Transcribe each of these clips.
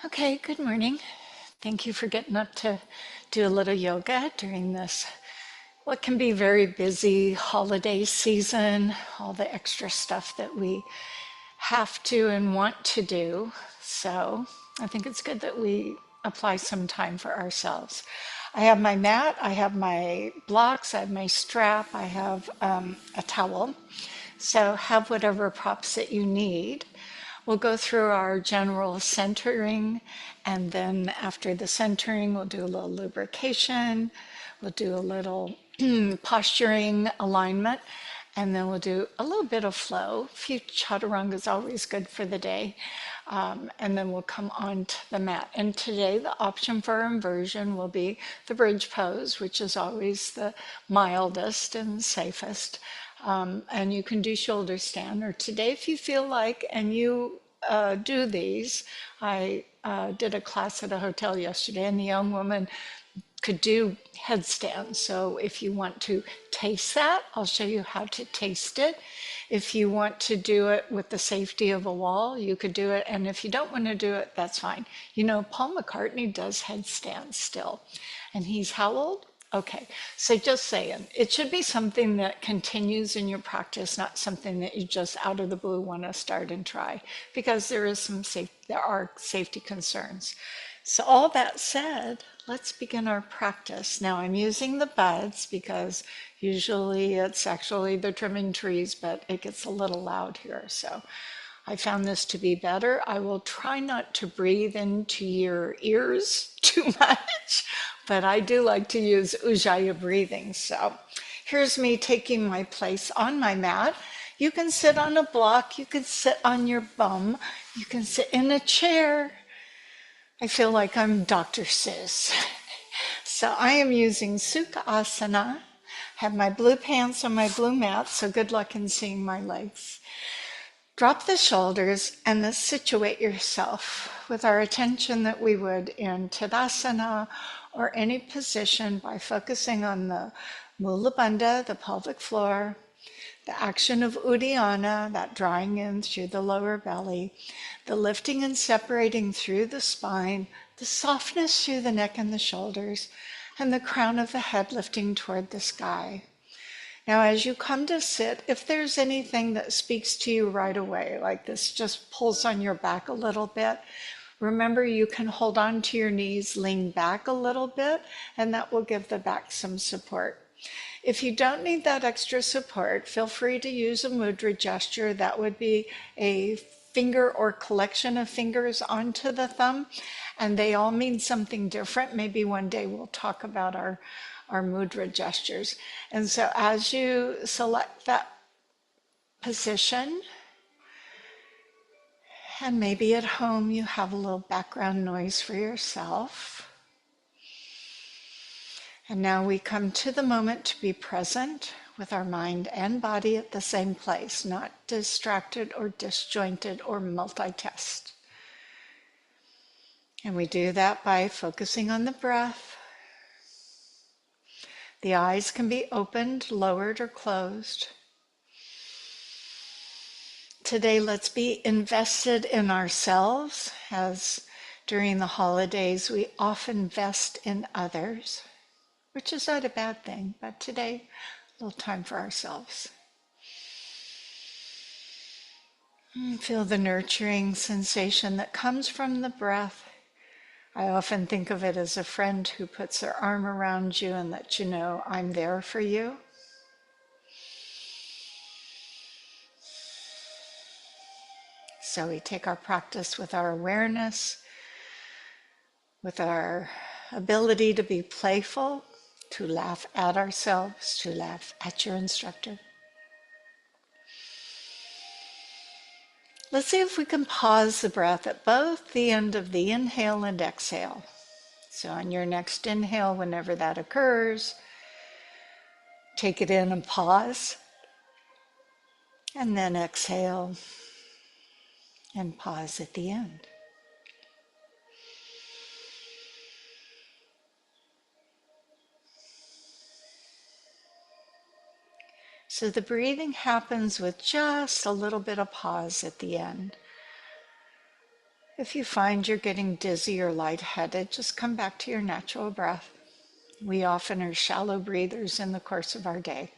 Okay, good morning. Thank you for getting up to do a little yoga during this, what can be very busy holiday season, all the extra stuff that we have to and want to do. So I think it's good that we apply some time for ourselves. I have my mat, I have my blocks, I have my strap, I have a towel. So have whatever props that you need. We'll go through our general centering, and then after the centering, we'll do a little lubrication, we'll do a little posturing alignment, and then we'll do a little bit of flow. A few chaturanga is always good for the day. And then we'll come on to the mat. And today, the option for inversion will be the bridge pose, which is always the mildest and safest. And you can do shoulder stand, or today, if you feel like, and you do these. I did a class at a hotel yesterday, and the young woman could do headstands. So if you want to taste that, I'll show you how to taste it. If you want to do it with the safety of a wall, you could do it. And if you don't want to do it, that's fine. You know, Paul McCartney does headstands still. And he's how old? Okay, so just saying, it should be something that continues in your practice, not something that you just out of the blue want to start and try, because there are safety concerns. So all that said, let's begin our practice. Now I'm using the buds because usually it's actually they're trimming trees, but it gets a little loud here. So I found this to be better. I will try not to breathe into your ears too much, but I do like to use Ujjayi breathing. So here's me taking my place on my mat. You can sit on a block, you can sit on your bum, you can sit in a chair. I feel like I'm Dr. Seuss. So I am using Sukha Asana. I have my blue pants on my blue mat, so good luck in seeing my legs. Drop the shoulders and then situate yourself with our attention that we would in Tadasana or any position by focusing on the Mula Bandha, the pelvic floor, the action of Uddiyana, that drawing in through the lower belly, the lifting and separating through the spine, the softness through the neck and the shoulders, and the crown of the head lifting toward the sky. Now, as you come to sit, if there's anything that speaks to you right away, like this just pulls on your back a little bit, remember you can hold on to your knees, lean back a little bit, and that will give the back some support. If you don't need that extra support, feel free to use a mudra gesture. That would be a finger or collection of fingers onto the thumb, and they all mean something different. Maybe one day we'll talk about our mudra gestures. And so as you select that position, and maybe at home you have a little background noise for yourself. And now we come to the moment to be present with our mind and body at the same place, not distracted or disjointed or multitask. And we do that by focusing on the breath. The eyes can be opened, lowered, or closed. Today, let's be invested in ourselves, as during the holidays we often invest in others, which is not a bad thing, but today, a little time for ourselves. Feel the nurturing sensation that comes from the breath. I often think of it as a friend who puts their arm around you and lets you know, I'm there for you. So we take our practice with our awareness, with our ability to be playful, to laugh at ourselves, to laugh at your instructor. Let's see if we can pause the breath at both the end of the inhale and exhale. So on your next inhale, whenever that occurs, take it in and pause, and then exhale and pause at the end. So the breathing happens with just a little bit of pause at the end. If you find you're getting dizzy or lightheaded, just come back to your natural breath. We often are shallow breathers in the course of our day.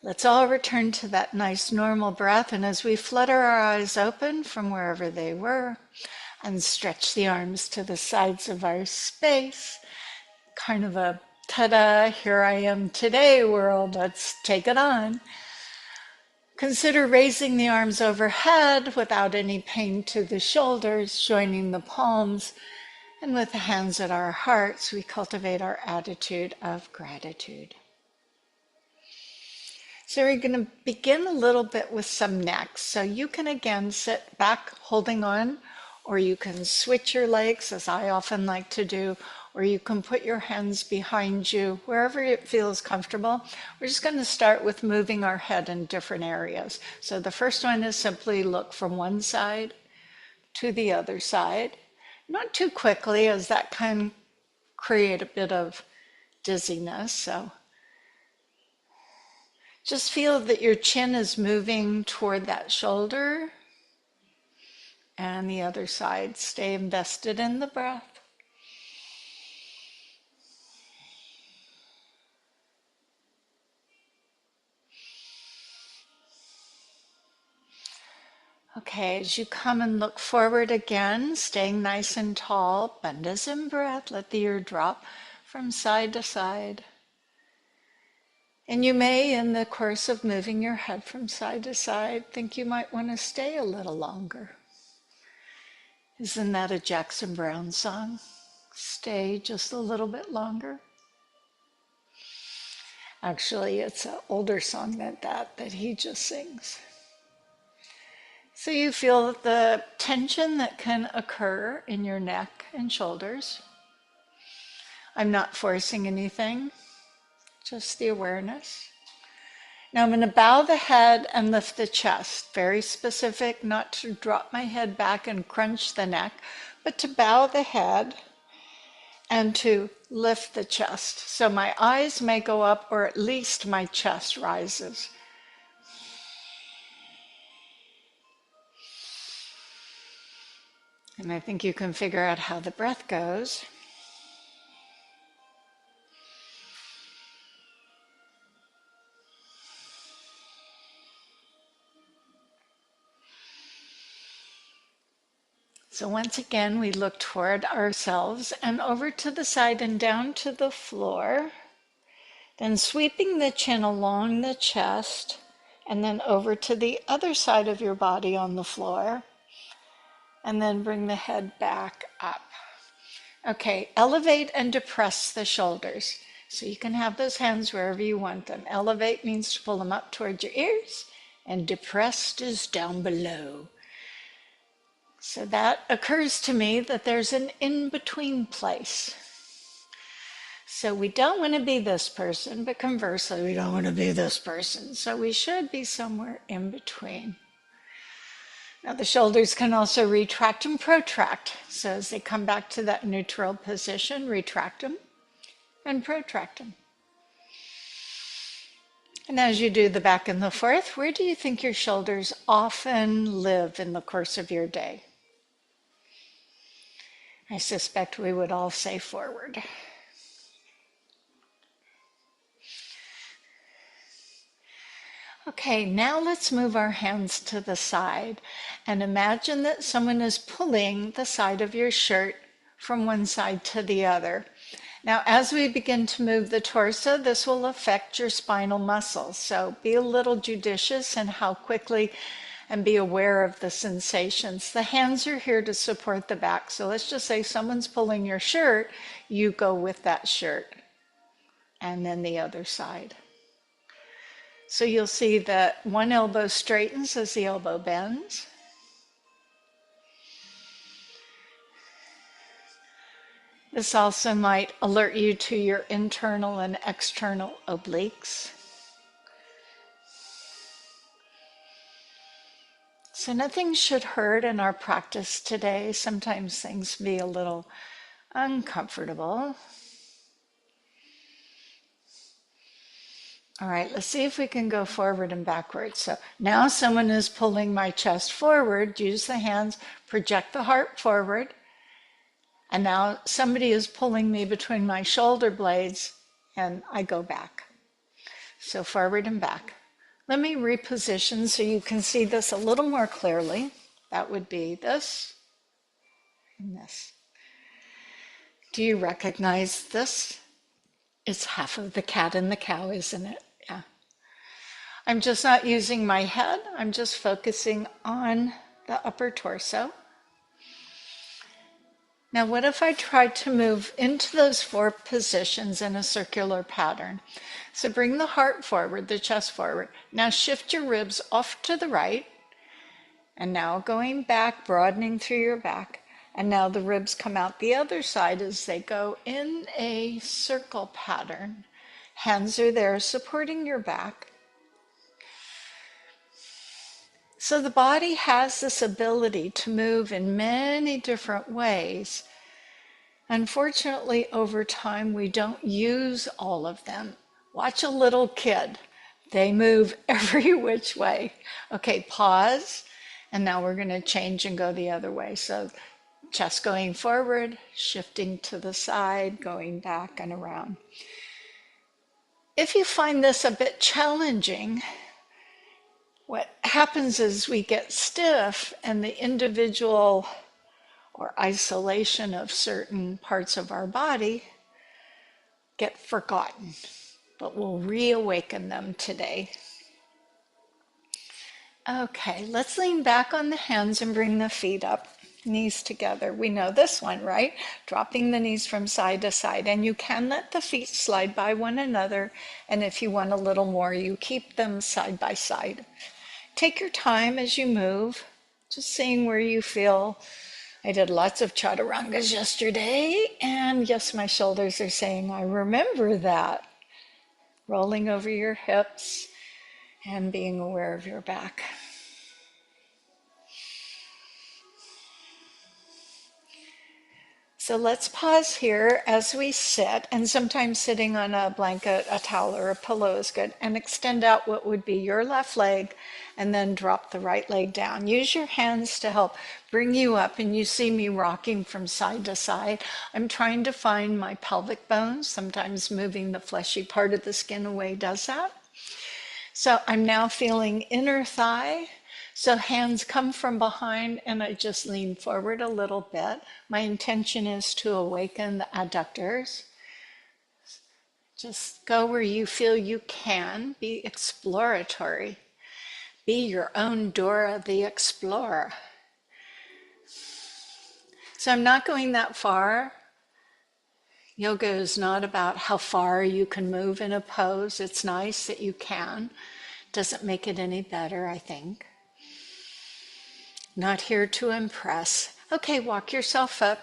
Let's all return to that nice normal breath, and as we flutter our eyes open from wherever they were and stretch the arms to the sides of our space, kind of a ta-da, here I am today world, let's take it on. Consider raising the arms overhead without any pain to the shoulders, joining the palms, and with the hands at our hearts, we cultivate our attitude of gratitude. So we're going to begin a little bit with some necks. So you can again sit back holding on, or you can switch your legs as I often like to do, or you can put your hands behind you, wherever it feels comfortable. We're just going to start with moving our head in different areas. So the first one is simply look from one side to the other side. Not too quickly, as that can create a bit of dizziness. So just feel that your chin is moving toward that shoulder, and the other side. Stay invested in the breath. Okay, as you come and look forward again, staying nice and tall, bandhas in breath, let the ear drop from side to side. And you may, in the course of moving your head from side to side, think you might want to stay a little longer. Isn't that a Jackson Browne song? Stay just a little bit longer. Actually, it's an older song than that he just sings. So you feel the tension that can occur in your neck and shoulders. I'm not forcing anything, just the awareness. Now I'm going to bow the head and lift the chest. Very specific, not to drop my head back and crunch the neck, but to bow the head and to lift the chest. So my eyes may go up, or at least my chest rises. And I think you can figure out how the breath goes. So once again, we look toward ourselves and over to the side and down to the floor. Then sweeping the chin along the chest and then over to the other side of your body on the floor. And then bring the head back up. Okay, elevate and depress the shoulders. So you can have those hands wherever you want them. Elevate means to pull them up towards your ears, and depressed is down below. So that occurs to me that there's an in-between place. So we don't want to be this person, but conversely, we don't want to be this person. So we should be somewhere in between. Now the shoulders can also retract and protract. So as they come back to that neutral position, retract them and protract them. And as you do the back and the forth, where do you think your shoulders often live in the course of your day? I suspect we would all say forward. Okay, now let's move our hands to the side and imagine that someone is pulling the side of your shirt from one side to the other. Now, as we begin to move the torso, this will affect your spinal muscles. So be a little judicious in how quickly, and be aware of the sensations. The hands are here to support the back. So let's just say someone's pulling your shirt, you go with that shirt. And then the other side. So you'll see that one elbow straightens as the elbow bends. This also might alert you to your internal and external obliques. So nothing should hurt in our practice today. Sometimes things be a little uncomfortable. All right, let's see if we can go forward and backwards. So now someone is pulling my chest forward. Use the hands, project the heart forward. And now somebody is pulling me between my shoulder blades and I go back. So forward and back. Let me reposition so you can see this a little more clearly. That would be this and this. Do you recognize this? It's half of the cat and the cow, isn't it? Yeah. I'm just not using my head. I'm just focusing on the upper torso. Now, what if I tried to move into those 4 positions in a circular pattern? So bring the heart forward, the chest forward. Now shift your ribs off to the right. And now going back, broadening through your back. And now the ribs come out the other side as they go in a circle pattern. Hands are there supporting your back. So the body has this ability to move in many different ways. Unfortunately, over time, we don't use all of them. Watch a little kid. They move every which way. Okay, pause. And now we're going to change and go the other way. So chest going forward, shifting to the side, going back and around. If you find this a bit challenging, what happens is we get stiff and the individual or isolation of certain parts of our body get forgotten, but we'll reawaken them today. Okay, let's lean back on the hands and bring the feet up, knees together. We know this one, right? Dropping the knees from side to side, and you can let the feet slide by one another, and if you want a little more, you keep them side by side. Take your time as you move, just seeing where you feel. I did lots of chaturangas yesterday, and yes, my shoulders are saying, I remember that. Rolling over your hips and being aware of your back. So let's pause here as we sit, and sometimes sitting on a blanket, a towel, or a pillow is good, and extend out what would be your left leg, and then drop the right leg down. Use your hands to help bring you up, and you see me rocking from side to side. I'm trying to find my pelvic bones. Sometimes moving the fleshy part of the skin away does that. So I'm now feeling inner thigh. So hands come from behind and I just lean forward a little bit. My intention is to awaken the adductors. Just go where you feel you can. Be exploratory. Be your own Dora the Explorer. So I'm not going that far. Yoga is not about how far you can move in a pose. It's nice that you can. Doesn't make it any better, I think. Not here to impress. Okay, walk yourself up.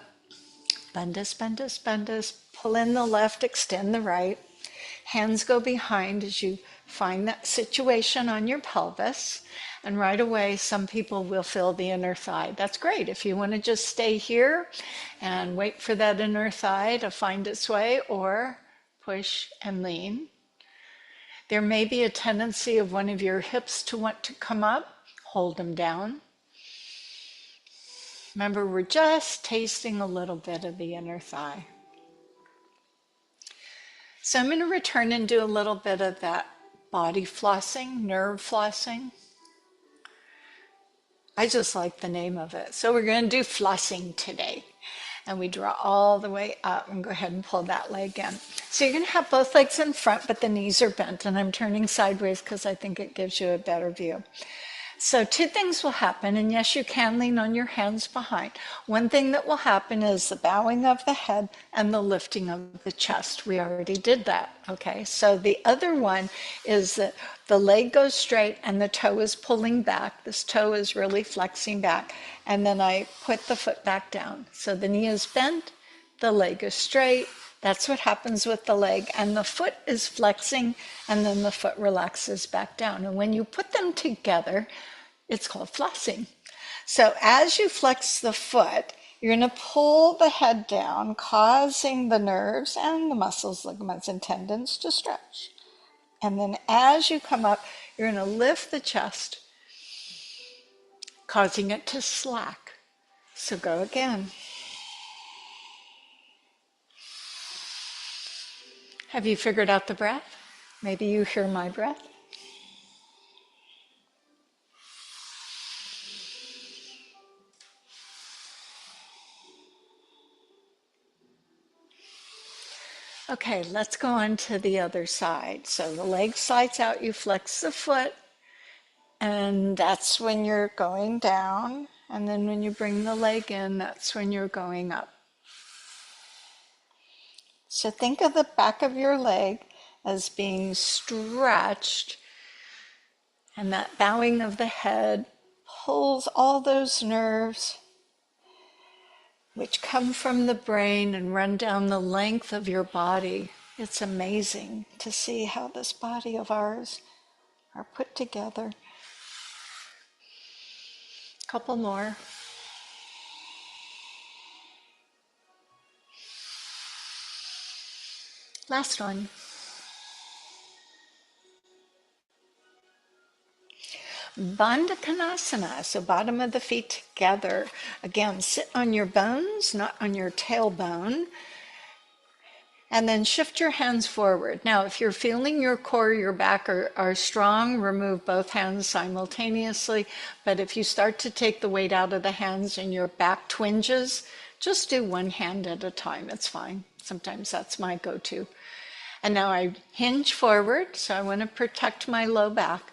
Bandhas, bandhas, bandhas. Pull in the left, extend the right. Hands go behind as you find that situation on your pelvis. And right away, some people will feel the inner thigh. That's great. If you want to just stay here and wait for that inner thigh to find its way, or push and lean. There may be a tendency of one of your hips to want to come up. Hold them down. Remember, we're just tasting a little bit of the inner thigh. So I'm going to return and do a little bit of that body flossing, nerve flossing. I just like the name of it. So we're going to do flossing today. And we draw all the way up and go ahead and pull that leg in. So you're going to have both legs in front, but the knees are bent. And I'm turning sideways because I think it gives you a better view. So 2 things will happen, and yes, you can lean on your hands behind. One thing that will happen is the bowing of the head and the lifting of the chest. We already did that, okay? So the other one is that the leg goes straight and the toe is pulling back. This toe is really flexing back, and then I put the foot back down. So the knee is bent, the leg is straight. That's what happens with the leg, and the foot is flexing, and then the foot relaxes back down. And when you put them together, it's called flossing. So as you flex the foot, you're going to pull the head down, causing the nerves and the muscles, ligaments, and tendons to stretch. And then as you come up, you're going to lift the chest, causing it to slack. So go again. Have you figured out the breath? Maybe you hear my breath. Okay, let's go on to the other side. So the leg slides out, you flex the foot, and that's when you're going down. And then when you bring the leg in, that's when you're going up. So think of the back of your leg as being stretched, and that bowing of the head pulls all those nerves which come from the brain and run down the length of your body. It's amazing to see how this body of ours are put together. Couple more. Last one. Bandha Konasana, so bottom of the feet together. Again, sit on your bones, not on your tailbone. And then shift your hands forward. Now, if you're feeling your core, your back are strong, remove both hands simultaneously. But if you start to take the weight out of the hands and your back twinges, just do one hand at a time. It's fine. Sometimes that's my go-to. And now I hinge forward, so I want to protect my low back.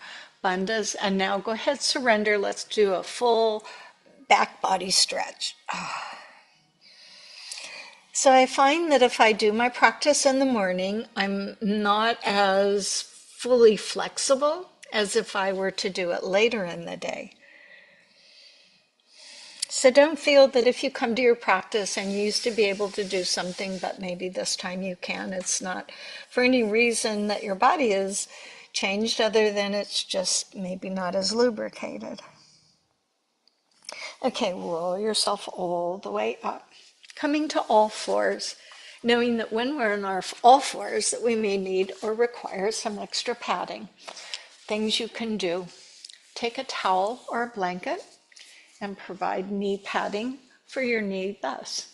Bandhas. And now go ahead, surrender. Let's do a full back body stretch. So I find that if I do my practice in the morning, I'm not as fully flexible as if I were to do it later in the day. So don't feel that if you come to your practice and you used to be able to do something, but maybe this time you can. It's not for any reason that your body is changed other than it's just maybe not as lubricated. Okay, roll yourself all the way up, coming to all fours, knowing that when we're in our all fours that we may need or require some extra padding. Things you can do. Take a towel or a blanket and provide knee padding for your knee thus.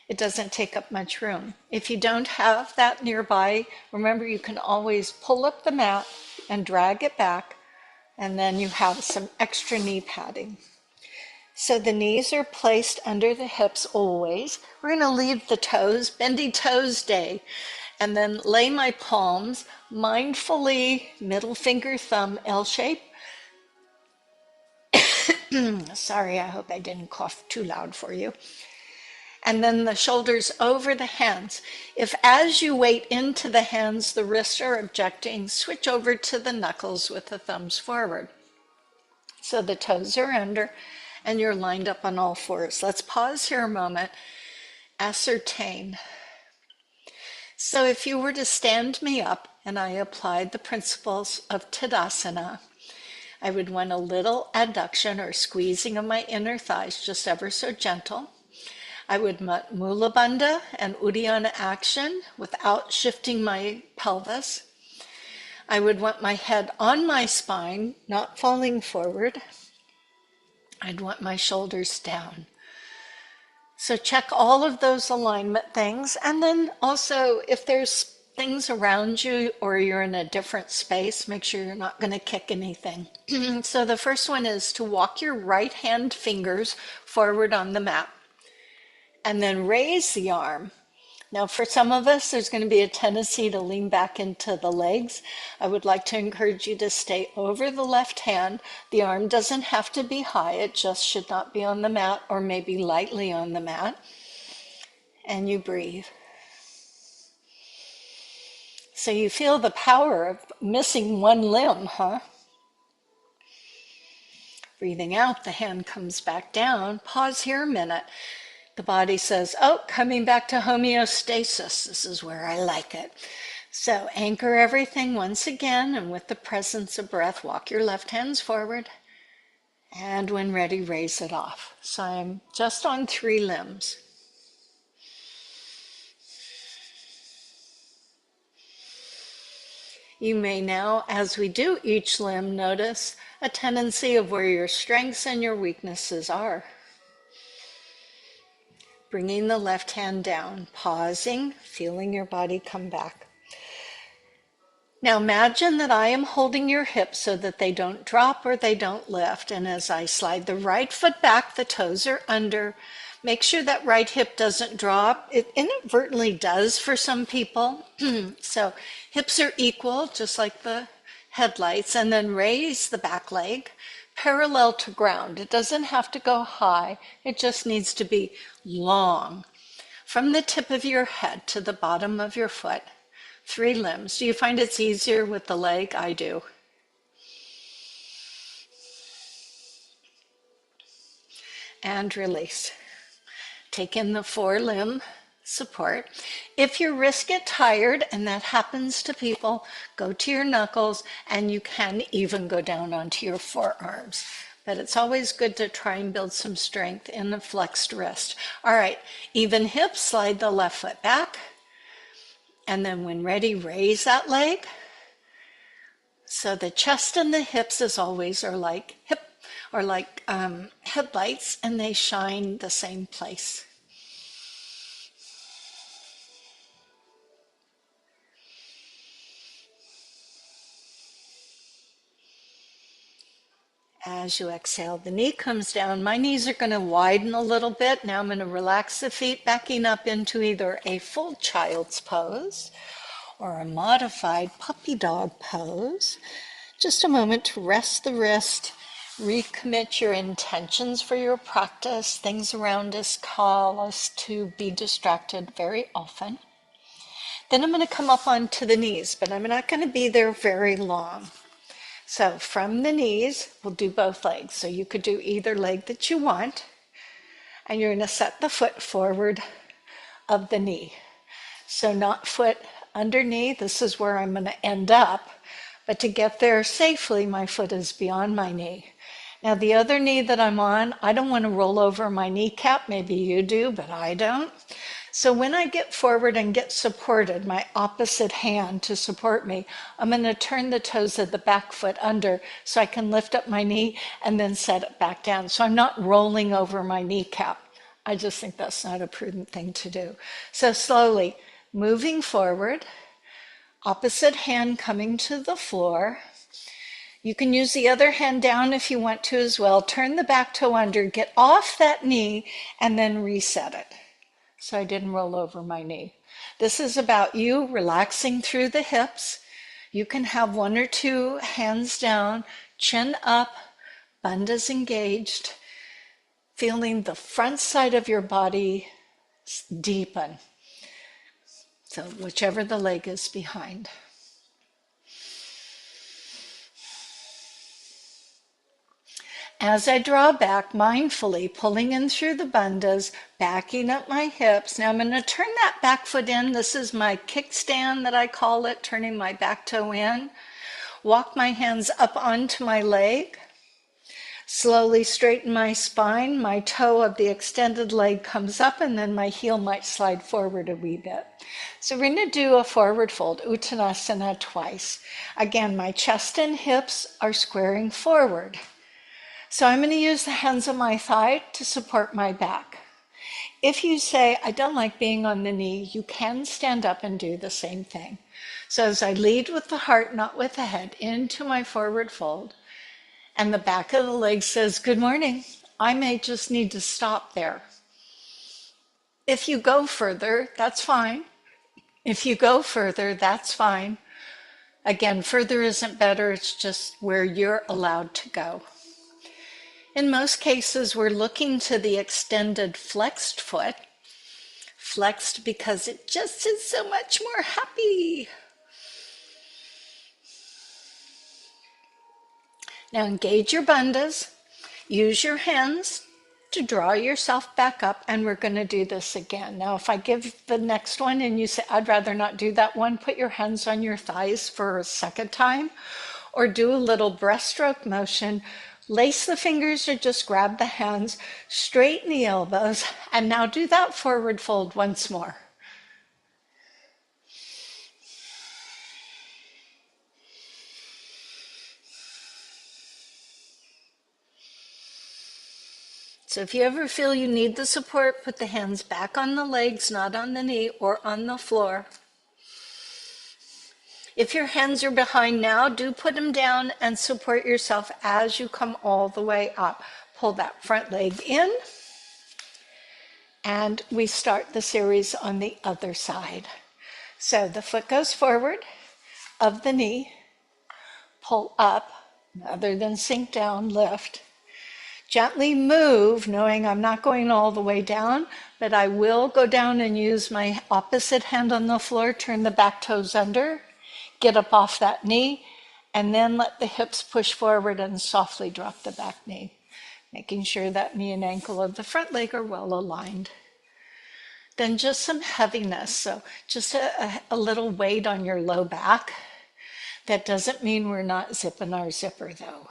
It doesn't take up much room. If you don't have that nearby, remember you can always pull up the mat and drag it back, and then you have some extra knee padding. So the knees are placed under the hips always. We're going to leave the toes, bendy toes day, and then lay my palms mindfully, middle finger, thumb, L shape. Sorry, I hope I didn't cough too loud for you. And then the shoulders over the hands. If as you weight into the hands, the wrists are objecting, switch over to the knuckles with the thumbs forward. So the toes are under and you're lined up on all fours. Let's pause here a moment. Ascertain. So if you were to stand me up and I applied the principles of Tadasana, I would want a little adduction or squeezing of my inner thighs, just ever so gentle. I would want Mula Bandha and Uddiyana action without shifting my pelvis. I would want my head on my spine, not falling forward. I'd want my shoulders down. So check all of those alignment things. And then also, if there's things around you or you're in a different space, make sure you're not going to kick anything. So the first one is to walk your right hand fingers forward on the mat and then raise the arm. Now, for some of us, there's going to be a tendency to lean back into the legs. I would like to encourage you to stay over the left hand. The arm doesn't have to be high. It just should not be on the mat or maybe lightly on the mat. And you breathe. So you feel the power of missing one limb, huh? Breathing out, the hand comes back down. Pause here a minute. The body says, oh, coming back to homeostasis. This is where I like it. So anchor everything once again, and with the presence of breath, walk your left hands forward. And when ready, raise it off. So I'm just on 3 limbs. You may now, as we do each limb, notice a tendency of where your strengths and your weaknesses are. Bringing the left hand down, pausing, feeling your body come back. Now imagine that I am holding your hips so that they don't drop or they don't lift. And as I slide the right foot back, the toes are under. Make sure that right hip doesn't drop. It inadvertently does for some people. So hips are equal, just like the headlights. And then raise the back leg parallel to ground. It doesn't have to go high. It just needs to be long. From the tip of your head to the bottom of your foot. 3 limbs. Do you find it's easier with the leg? I do. And release. Take in the 4-limb support. If your wrists get tired, and that happens to people, go to your knuckles, and you can even go down onto your forearms. But it's always good to try and build some strength in the flexed wrist. All right, even hips, slide the left foot back. And then when ready, raise that leg. So the chest and the hips, as always, are like headlights, and they shine the same place. As you exhale, the knee comes down. My knees are going to widen a little bit. Now I'm going to relax the feet, backing up into either a full child's pose or a modified puppy dog pose. Just a moment to rest the wrist, recommit your intentions for your practice. Things around us call us to be distracted very often. Then I'm going to come up onto the knees, but I'm not going to be there very long. So from the knees, we'll do both legs. So you could do either leg that you want, and you're going to set the foot forward of the knee. So not foot under knee, this is where I'm going to end up, but to get there safely, my foot is beyond my knee. Now the other knee that I'm on, I don't want to roll over my kneecap, maybe you do, but I don't. So when I get forward and get supported, my opposite hand to support me, I'm going to turn the toes of the back foot under so I can lift up my knee and then set it back down. So I'm not rolling over my kneecap. I just think that's not a prudent thing to do. So slowly moving forward, opposite hand coming to the floor. You can use the other hand down if you want to as well. Turn the back toe under, get off that knee, and then reset it. So I didn't roll over my knee. This is about you relaxing through the hips. You can have 1 or 2 hands down, chin up, bandhas engaged, feeling the front side of your body deepen. So whichever the leg is behind. As I draw back, mindfully pulling in through the bandhas, backing up my hips. Now I'm going to turn that back foot in. This is my kickstand that I call it, turning my back toe in. Walk my hands up onto my leg. Slowly straighten my spine. My toe of the extended leg comes up, and then my heel might slide forward a wee bit. So we're going to do a forward fold, Uttanasana, twice. Again, my chest and hips are squaring forward. So I'm going to use the hands on my thigh to support my back. If you say, I don't like being on the knee, you can stand up and do the same thing. So as I lead with the heart, not with the head, into my forward fold, and the back of the leg says, good morning, I may just need to stop there. If you go further, that's fine. If you go further, that's fine. Again, further isn't better, it's just where you're allowed to go. In most cases, we're looking to the extended flexed foot, flexed because it just is so much more happy. Now engage your bandhas, use your hands to draw yourself back up, and we're going to do this again. Now if I give the next one and you say, I'd rather not do that one, put your hands on your thighs for a second time, or do a little breaststroke motion. Lace the fingers or just grab the hands, straighten the elbows, and now do that forward fold once more. So if you ever feel you need the support, put the hands back on the legs, not on the knee or on the floor. If your hands are behind now, do put them down and support yourself as you come all the way up. Pull that front leg in, and we start the series on the other side. So the foot goes forward of the knee, pull up, other than sink down, lift. Gently move, knowing I'm not going all the way down, but I will go down and use my opposite hand on the floor, turn the back toes under, get up off that knee, and then let the hips push forward and softly drop the back knee, making sure that knee and ankle of the front leg are well aligned. Then just some heaviness, so just a little weight on your low back. That doesn't mean we're not zipping our zipper though.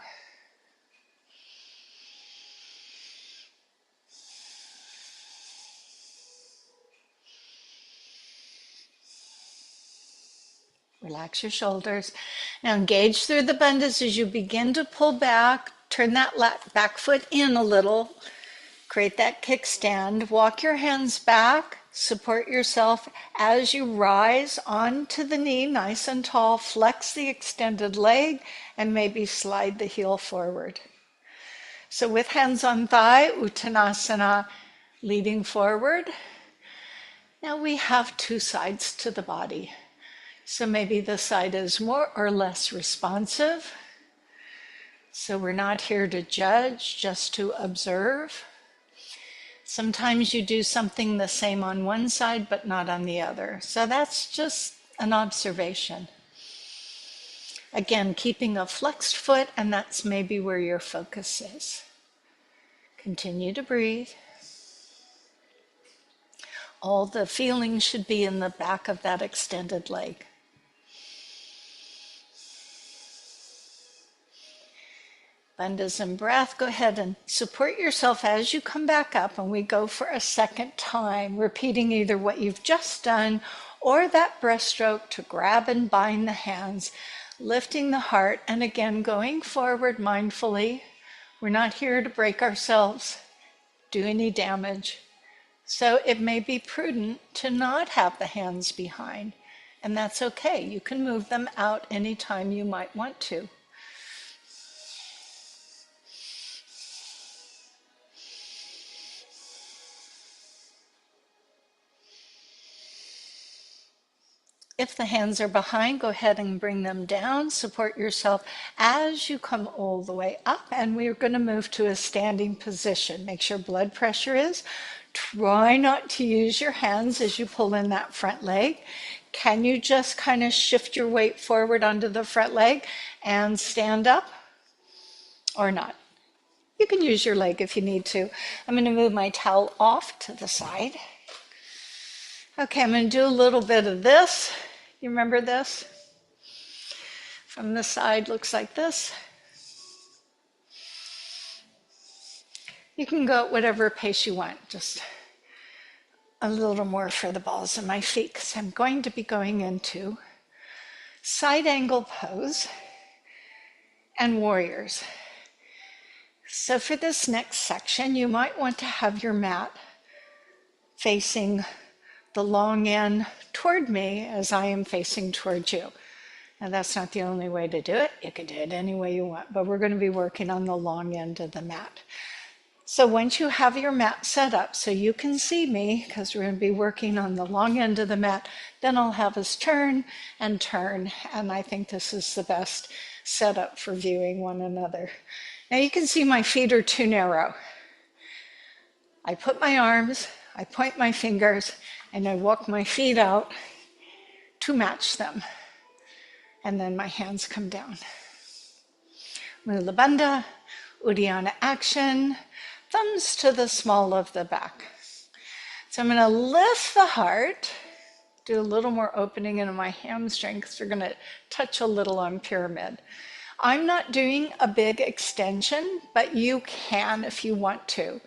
Relax your shoulders. Now engage through the bandhas as you begin to pull back. Turn that back foot in a little. Create that kickstand. Walk your hands back. Support yourself as you rise onto the knee, nice and tall. Flex the extended leg and maybe slide the heel forward. So with hands on thigh, Uttanasana, leading forward. Now we have two sides to the body. So maybe the side is more or less responsive. So we're not here to judge, just to observe. Sometimes you do something the same on one side, but not on the other. So that's just an observation. Again, keeping a flexed foot, and that's maybe where your focus is. Continue to breathe. All the feeling should be in the back of that extended leg. Bandhas and breath. Go ahead and support yourself as you come back up, and we go for a second time, repeating either what you've just done or that breaststroke to grab and bind the hands, lifting the heart, and again going forward mindfully. We're not here to break ourselves, do any damage. So it may be prudent to not have the hands behind, and that's okay. You can move them out anytime you might want to. If the hands are behind, go ahead and bring them down. Support yourself as you come all the way up, and we're going to move to a standing position. Make sure blood pressure is. Try not to use your hands as you pull in that front leg. Can you just kind of shift your weight forward onto the front leg and stand up or not? You can use your leg if you need to. I'm going to move my towel off to the side. Okay, I'm going to do a little bit of this. You remember this? From the side, looks like this. You can go at whatever pace you want, just a little more for the balls of my feet, because I'm going to be going into side angle pose and warriors. So for this next section, you might want to have your mat facing the long end toward me as I am facing towards you. Now that's not the only way to do it. You can do it any way you want, but we're going to be working on the long end of the mat. So once you have your mat set up so you can see me, because we're going to be working on the long end of the mat, then I'll have us turn and turn, and I think this is the best setup for viewing one another. Now you can see my feet are too narrow. I put my arms, I point my fingers, and I walk my feet out to match them. And then my hands come down. Mula Bandha, Uddiyana action, thumbs to the small of the back. So I'm going to lift the heart, do a little more opening into my hamstring because we're going to touch a little on pyramid. I'm not doing a big extension, but you can if you want to.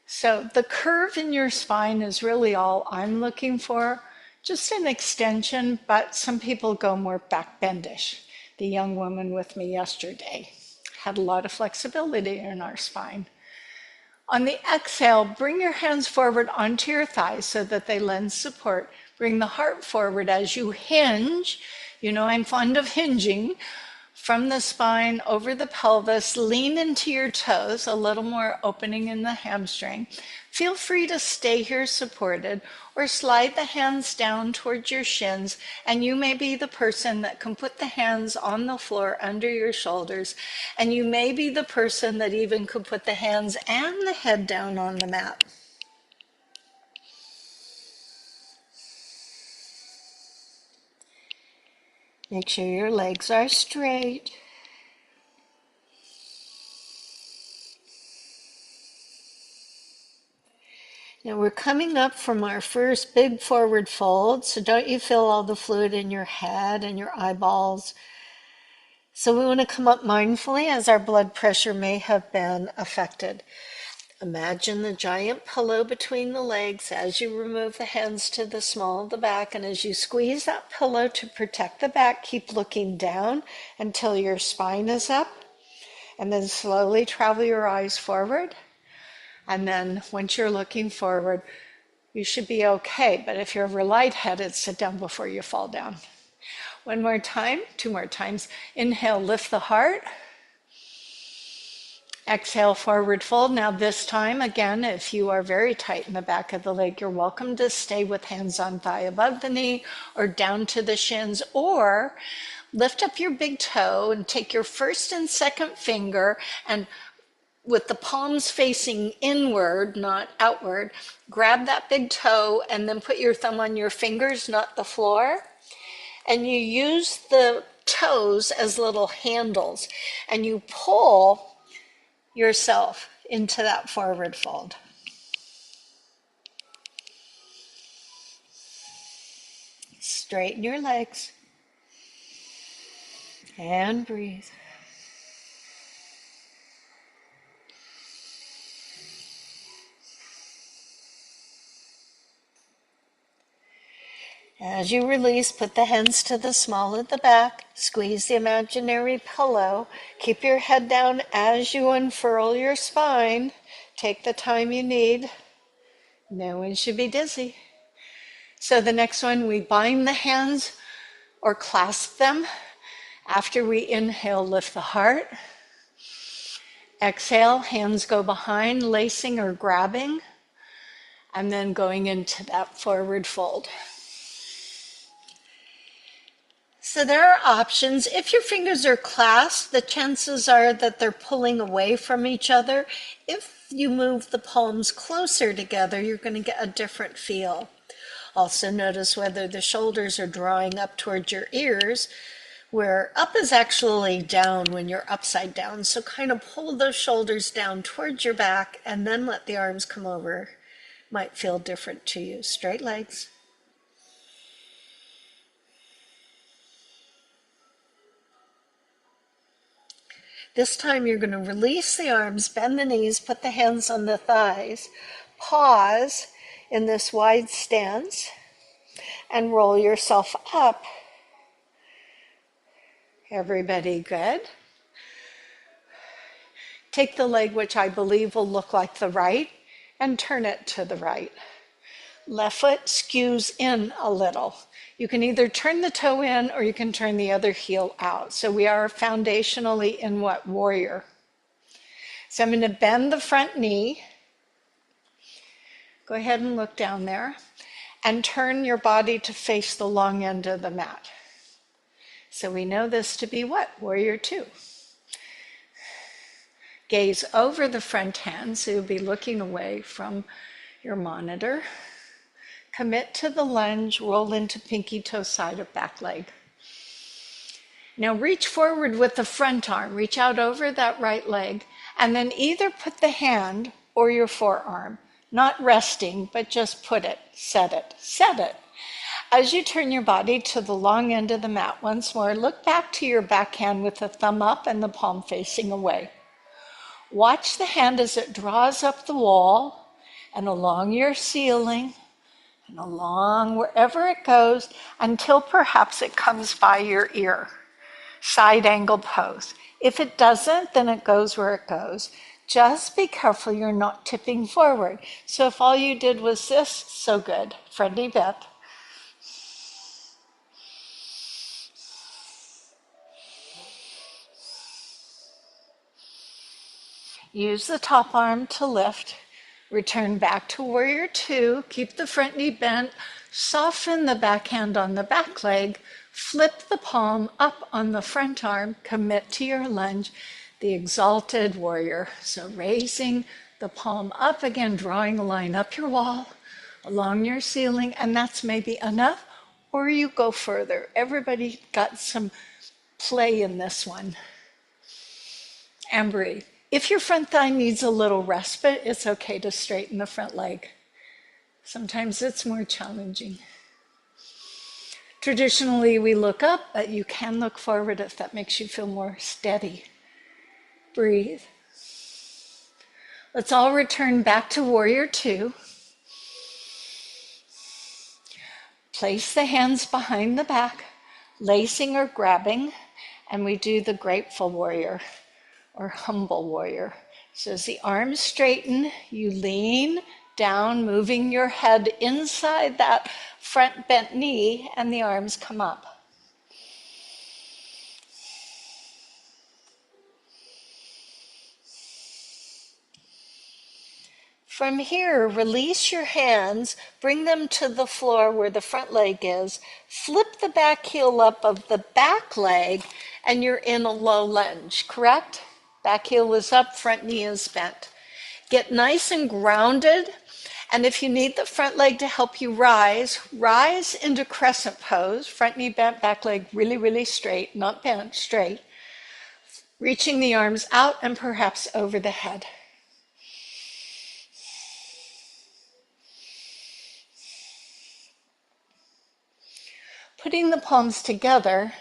So the curve in your spine is really all I'm looking for, just an extension, but some people go more back bendish. The young woman with me yesterday had a lot of flexibility in our spine. On the exhale, bring your hands forward onto your thighs so that they lend support. Bring the heart forward as you hinge. You know I'm fond of hinging. From the spine over the pelvis, lean into your toes, a little more opening in the hamstring. Feel free to stay here supported or slide the hands down towards your shins, and you may be the person that can put the hands on the floor under your shoulders, and you may be the person that even could put the hands and the head down on the mat. Make sure your legs are straight. Now we're coming up from our first big forward fold, so don't you feel all the fluid in your head and your eyeballs? So we want to come up mindfully as our blood pressure may have been affected. Imagine the giant pillow between the legs as you remove the hands to the small of the back, and as you squeeze that pillow to protect the back, keep looking down until your spine is up, and then slowly travel your eyes forward. And then once you're looking forward, you should be okay, but if you're ever lightheaded, sit down before you fall down. One more time, two more times. Inhale, lift the heart. Exhale, forward fold. Now this time, again, if you are very tight in the back of the leg, you're welcome to stay with hands on thigh above the knee or down to the shins, or lift up your big toe and take your first and second finger and with the palms facing inward, not outward, grab that big toe and then put your thumb on your fingers, not the floor. And you use the toes as little handles and you pull yourself into that forward fold. Straighten your legs and breathe. As you release, put the hands to the small of the back, squeeze the imaginary pillow, keep your head down as you unfurl your spine. Take the time you need. No one should be dizzy. So the next one, we bind the hands or clasp them. After we inhale, lift the heart. Exhale, hands go behind, lacing or grabbing, and then going into that forward fold. So there are options. If your fingers are clasped, the chances are that they're pulling away from each other. If you move the palms closer together, you're going to get a different feel. Also notice whether the shoulders are drawing up towards your ears, where up is actually down when you're upside down. So kind of pull those shoulders down towards your back and then let the arms come over. Might feel different to you. Straight legs. This time you're going to release the arms, bend the knees, put the hands on the thighs, pause in this wide stance, and roll yourself up. Everybody good? Take the leg, which I believe will look like the right, and turn it to the right. Left foot skews in a little. You can either turn the toe in or you can turn the other heel out. So we are foundationally in what? Warrior. So I'm going to bend the front knee. Go ahead and look down there. And turn your body to face the long end of the mat. So we know this to be what? Warrior 2. Gaze over the front hand, so you'll be looking away from your monitor. Commit to the lunge, roll into pinky toe side of back leg. Now reach forward with the front arm, reach out over that right leg, and then either put the hand or your forearm, not resting, but just put it, set it, set it. As you turn your body to the long end of the mat once more, look back to your back hand with the thumb up and the palm facing away. Watch the hand as it draws up the wall and along your ceiling, and along wherever it goes until perhaps it comes by your ear. Side angle pose. If it doesn't, then it goes where it goes. Just be careful you're not tipping forward. So if all you did was this, so good. Friendly bent. Use the top arm to lift. Return back to warrior two. Keep the front knee bent. Soften the back hand on the back leg. Flip the palm up on the front arm. Commit to your lunge, the exalted warrior. So raising the palm up again, drawing a line up your wall, along your ceiling, and that's maybe enough, or you go further. Everybody got some play in this one. And breathe. If your front thigh needs a little respite, it's okay to straighten the front leg. Sometimes it's more challenging. Traditionally, we look up, but you can look forward if that makes you feel more steady. Breathe. Let's all return back to warrior two. Place the hands behind the back, lacing or grabbing, and we do the grateful warrior or humble warrior. So as the arms straighten, you lean down, moving your head inside that front bent knee, and the arms come up. From here, release your hands, bring them to the floor where the front leg is, flip the back heel up of the back leg, and you're in a low lunge, correct? Back heel is up, front knee is bent. Get nice and grounded, and if you need the front leg to help you rise, rise into crescent pose, front knee bent, back leg really, really straight, not bent, straight. Reaching the arms out and perhaps over the head. Putting the palms together,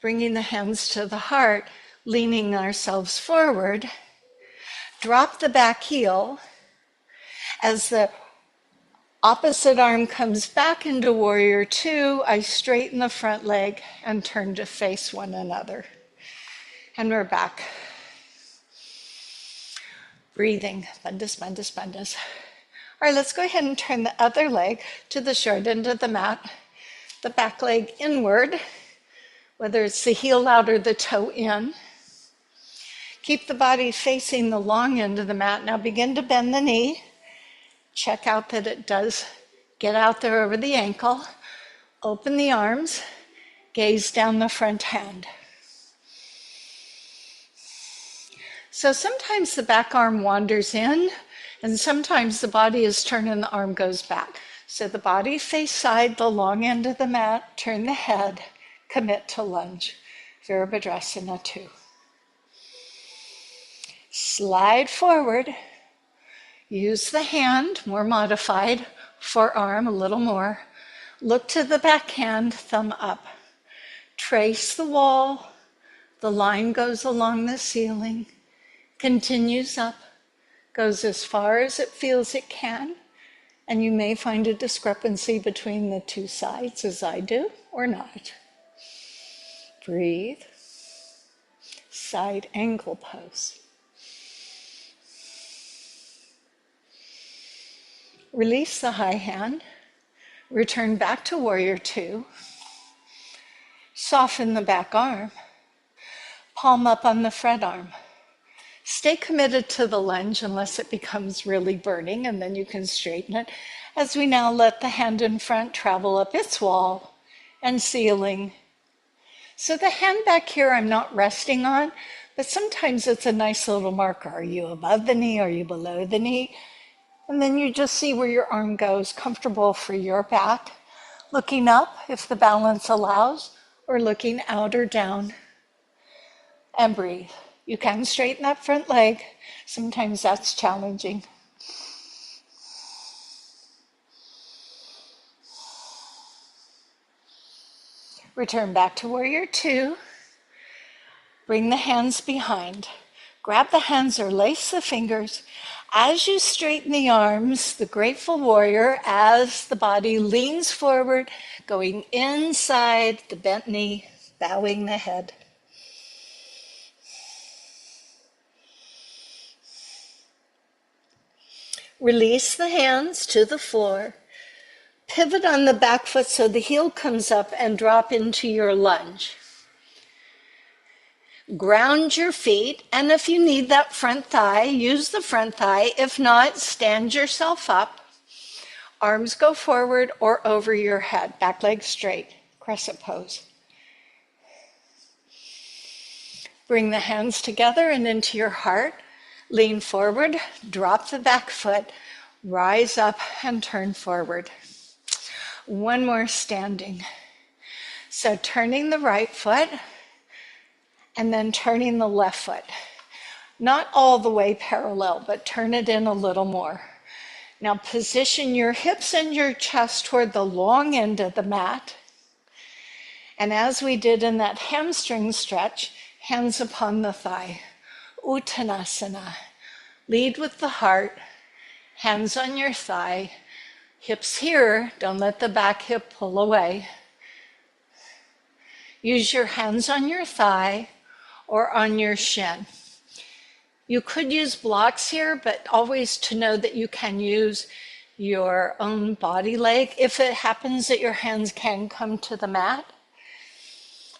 bringing the hands to the heart, leaning ourselves forward. Drop the back heel. As the opposite arm comes back into warrior two, I straighten the front leg and turn to face one another. And we're back. Breathing, bandhas, bandhas, bandhas. All right, let's go ahead and turn the other leg to the short end of the mat. The back leg inward, whether it's the heel out or the toe in. Keep the body facing the long end of the mat. Now begin to bend the knee. Check out that it does get out there over the ankle. Open the arms. Gaze down the front hand. So sometimes the back arm wanders in, and sometimes the body is turned and the arm goes back. So the body face side, the long end of the mat, turn the head, commit to lunge. Virabhadrasana 2. Slide forward. Use the hand, more modified, forearm a little more. Look to the back hand, thumb up. Trace the wall. The line goes along the ceiling, continues up, goes as far as it feels it can. And you may find a discrepancy between the two sides, as I do, or not. Breathe. Side angle pose. Release the high hand. Return back to warrior two. Soften the back arm. Palm up on the front arm. Stay committed to the lunge unless it becomes really burning, and then you can straighten it. As we now let the hand in front travel up its wall and ceiling. So the hand back here I'm not resting on, but sometimes it's a nice little marker. Are you above the knee? Are you below the knee? And then you just see where your arm goes, comfortable for your back. Looking up if the balance allows, or looking out or down. And breathe. You can straighten that front leg. Sometimes that's challenging. Return back to warrior two. Bring the hands behind. Grab the hands or lace the fingers. As you straighten the arms, the grateful warrior, as the body leans forward, going inside the bent knee, bowing the head. Release the hands to the floor. Pivot on the back foot so the heel comes up and drop into your lunge. Ground your feet, and if you need that front thigh, use the front thigh. If not, stand yourself up. Arms go forward or over your head. Back leg straight. Crescent pose. Bring the hands together and into your heart. Lean forward, drop the back foot, rise up and turn forward. One more standing. So turning the right foot and then turning the left foot. Not all the way parallel, but turn it in a little more. Now position your hips and your chest toward the long end of the mat. And as we did in that hamstring stretch, hands upon the thigh. Uttanasana. Lead with the heart, hands on your thigh, hips here, don't let the back hip pull away. Use your hands on your thigh or on your shin. You could use blocks here, but always to know that you can use your own body leg if it happens that your hands can come to the mat.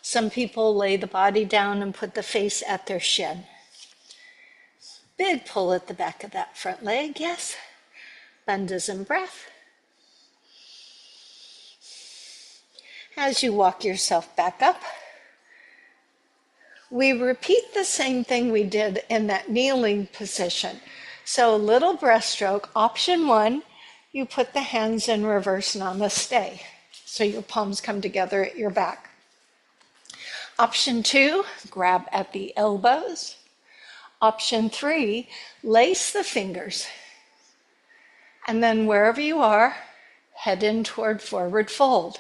Some people lay the body down and put the face at their shin. Big pull at the back of that front leg, yes. Bandhas and breath. As you walk yourself back up, we repeat the same thing we did in that kneeling position. So a little breaststroke. Option 1, you put the hands in reverse namaste. So your palms come together at your back. Option 2, grab at the elbows. Option 3, lace the fingers. And then wherever you are, head in toward forward fold.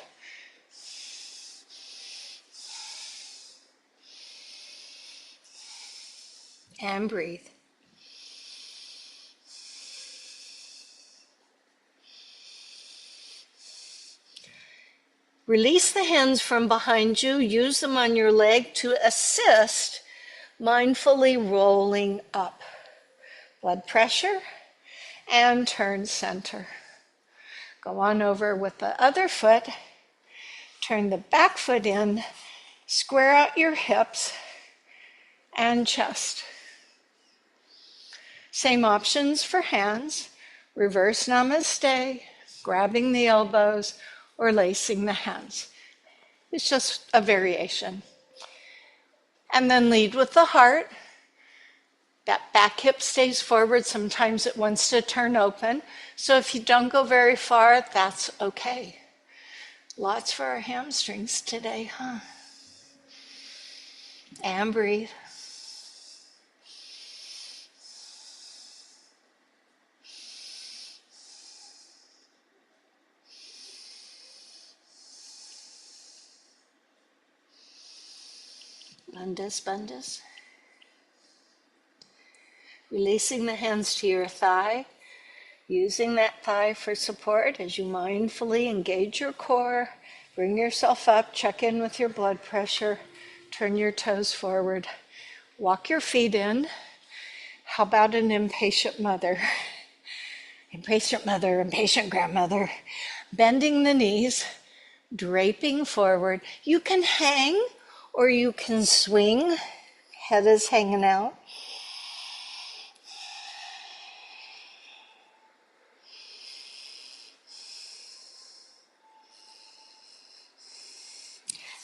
And breathe. Release the hands from behind you. Use them on your leg to assist mindfully rolling up. Blood pressure and turn center. Go on over with the other foot. Turn the back foot in. Square out your hips and chest. Same options for hands. Reverse namaste, grabbing the elbows, or lacing the hands. It's just a variation. And then lead with the heart. That back hip stays forward. Sometimes it wants to turn open. So if you don't go very far, that's okay. Lots for our hamstrings today, huh? And breathe. Bandhas. Releasing the hands to your thigh, using that thigh for support as you mindfully engage your core, bring yourself up, check in with your blood pressure, turn your toes forward, walk your feet in. How about an impatient mother? Impatient mother, impatient grandmother. Bending the knees, draping forward. You can hang or you can swing. Head is hanging out.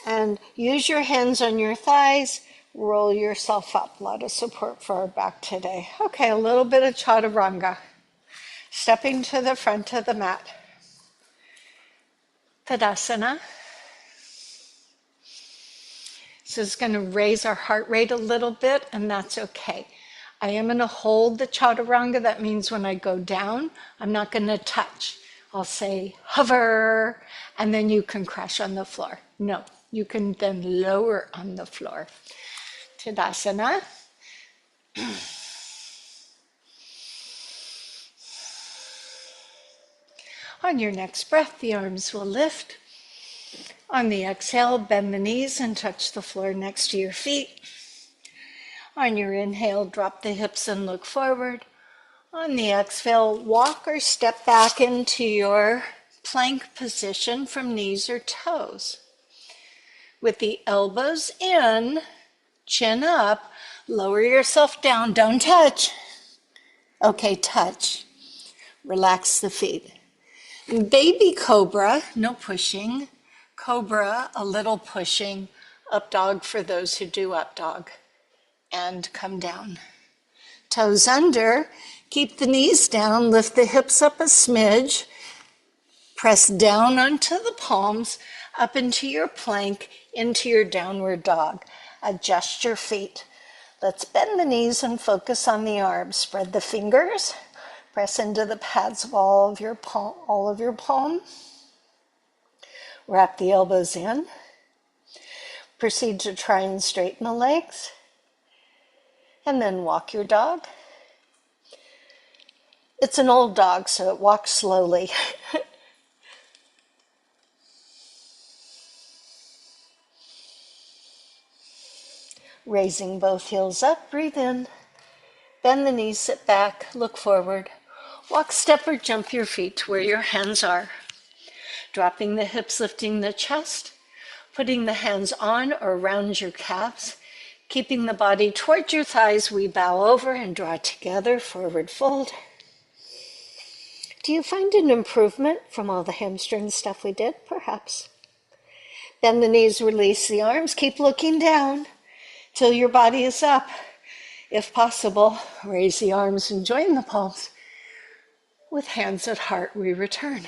And use your hands on your thighs. Roll yourself up. A lot of support for our back today. Okay, a little bit of chaturanga. Stepping to the front of the mat. Tadasana. This is going to raise our heart rate a little bit, and that's okay. I am going to hold the chaturanga. That means when I go down, I'm not going to touch. I'll say hover, and then you can crash on the floor. No, you can then lower on the floor. Tadasana. On your next breath, the arms will lift. On the exhale, bend the knees and touch the floor next to your feet. On your inhale, drop the hips and look forward. On the exhale, walk or step back into your plank position from knees or toes. With the elbows in, chin up, lower yourself down, don't touch. Okay, touch. Relax the feet. Baby cobra, no pushing. Cobra, a little pushing. Up dog for those who do up dog. And come down. Toes under, keep the knees down, lift the hips up a smidge. Press down onto the palms, up into your plank, into your downward dog. Adjust your feet. Let's bend the knees and focus on the arms. Spread the fingers. Press into the pads of all of your palm. Wrap the elbows in. Proceed to try and straighten the legs. And then walk your dog. It's an old dog, so it walks slowly. Raising both heels up, breathe in. Bend the knees, sit back, look forward. Walk, step, or jump your feet to where your hands are. Dropping the hips, lifting the chest. Putting the hands on or around your calves. Keeping the body towards your thighs, we bow over and draw together, forward fold. Do you find an improvement from all the hamstring stuff we did? Perhaps. Bend the knees, release the arms, keep looking down till your body is up. If possible, raise the arms and join the palms. With hands at heart, we return.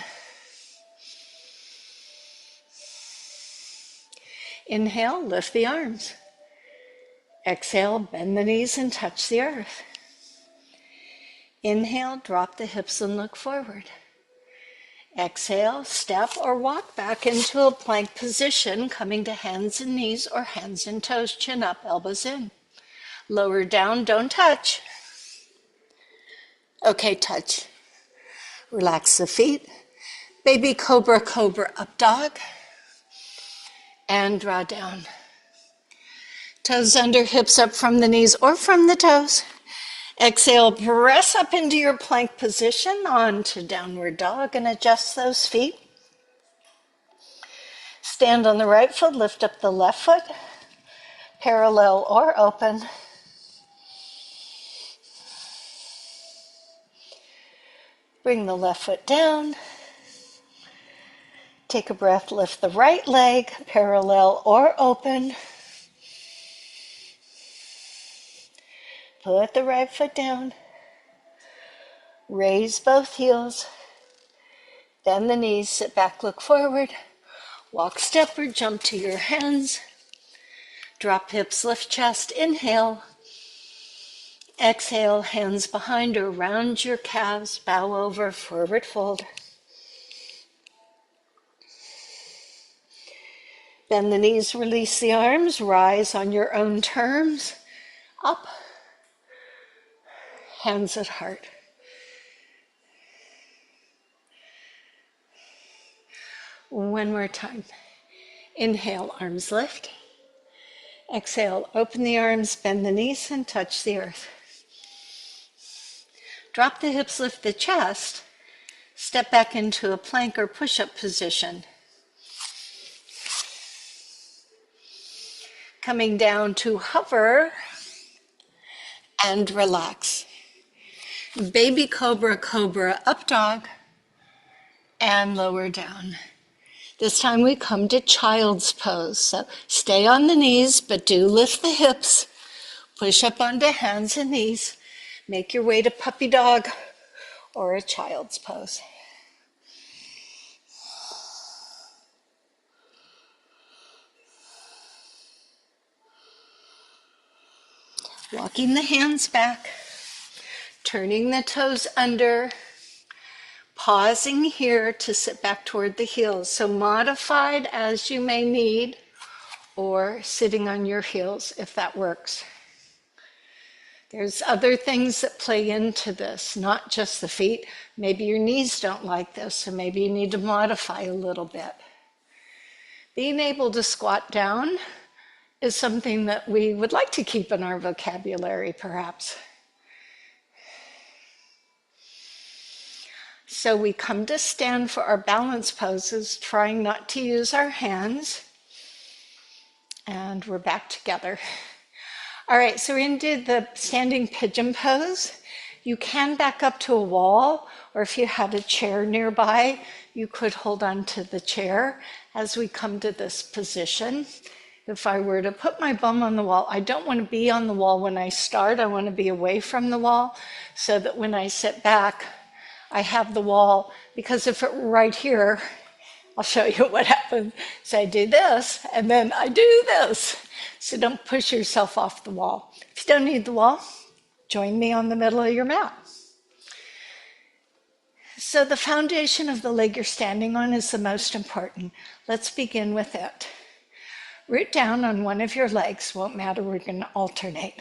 Inhale, lift the arms. Exhale, bend the knees and touch the earth. Inhale, drop the hips and look forward. Exhale, step or walk back into a plank position, coming to hands and knees or hands and toes, chin up, elbows in. Lower down, don't touch. Okay, touch. Relax the feet. Baby cobra, cobra, up dog. And draw down. Toes under, hips up from the knees or from the toes. Exhale, press up into your plank position onto downward dog and adjust those feet. Stand on the right foot, lift up the left foot, parallel or open. Bring the left foot down. Take a breath, lift the right leg, parallel or open. Put the right foot down. Raise both heels. Bend the knees, sit back, look forward. Walk, step, or jump to your hands. Drop hips, lift chest, inhale. Exhale, hands behind or around your calves, bow over, forward fold. Bend the knees, release the arms, rise on your own terms. Up, hands at heart. One more time. Inhale, arms lift. Exhale, open the arms, bend the knees, and touch the earth. Drop the hips, lift the chest. Step back into a plank or push-up position. Coming down to hover and relax. Baby cobra, cobra, up dog, and lower down. This time we come to child's pose. So stay on the knees, but do lift the hips. Push up onto hands and knees. Make your way to puppy dog or a child's pose. Walking the hands back, turning the toes under, pausing here to sit back toward the heels. So modified as you may need, or sitting on your heels if that works. There's other things that play into this, not just the feet. Maybe your knees don't like this, so maybe you need to modify a little bit. Being able to squat down is something that we would like to keep in our vocabulary, perhaps. So we come to stand for our balance poses, trying not to use our hands. And we're back together. All right, so we're going to do the standing pigeon pose. You can back up to a wall, or if you had a chair nearby, you could hold on to the chair as we come to this position. If I were to put my bum on the wall, I don't want to be on the wall when I start. I want to be away from the wall so that when I sit back, I have the wall, because if it were right here, I'll show you what happens. So I do this, and then I do this. So don't push yourself off the wall. If you don't need the wall, join me on the middle of your mat. So the foundation of the leg you're standing on is the most important. Let's begin with it. Root down on one of your legs. Won't matter, we're going to alternate.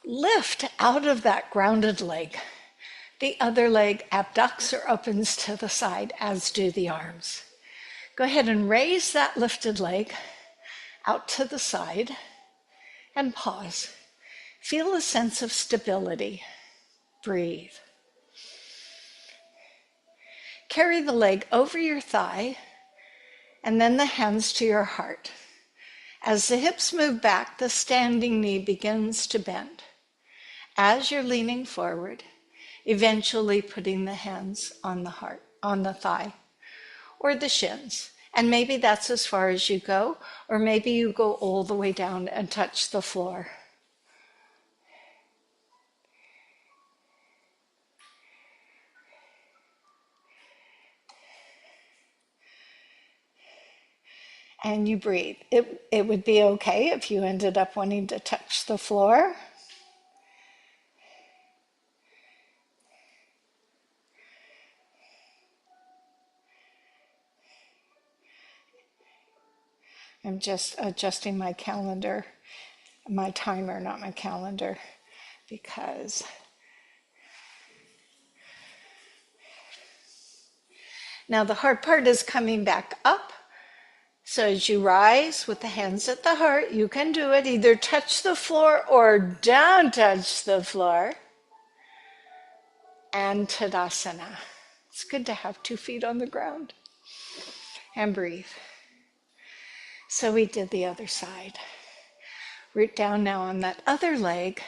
Lift out of that grounded leg. The other leg abducts or opens to the side, as do the arms. Go ahead and raise that lifted leg out to the side and pause. Feel a sense of stability. Breathe. Carry the leg over your thigh and then the hands to your heart. As the hips move back, the standing knee begins to bend. As you're leaning forward, eventually putting the hands on the heart, on the thigh, or the shins. And maybe that's as far as you go, or maybe you go all the way down and touch the floor. And you breathe. It would be okay if you ended up wanting to touch the floor. I'm just adjusting my calendar, my timer, not my calendar, because now the hard part is coming back up. So as you rise with the hands at the heart, you can do it. Either touch the floor or don't touch the floor. And Tadasana. It's good to have 2 feet on the ground. And breathe. So we did the other side. Root down now on that other leg.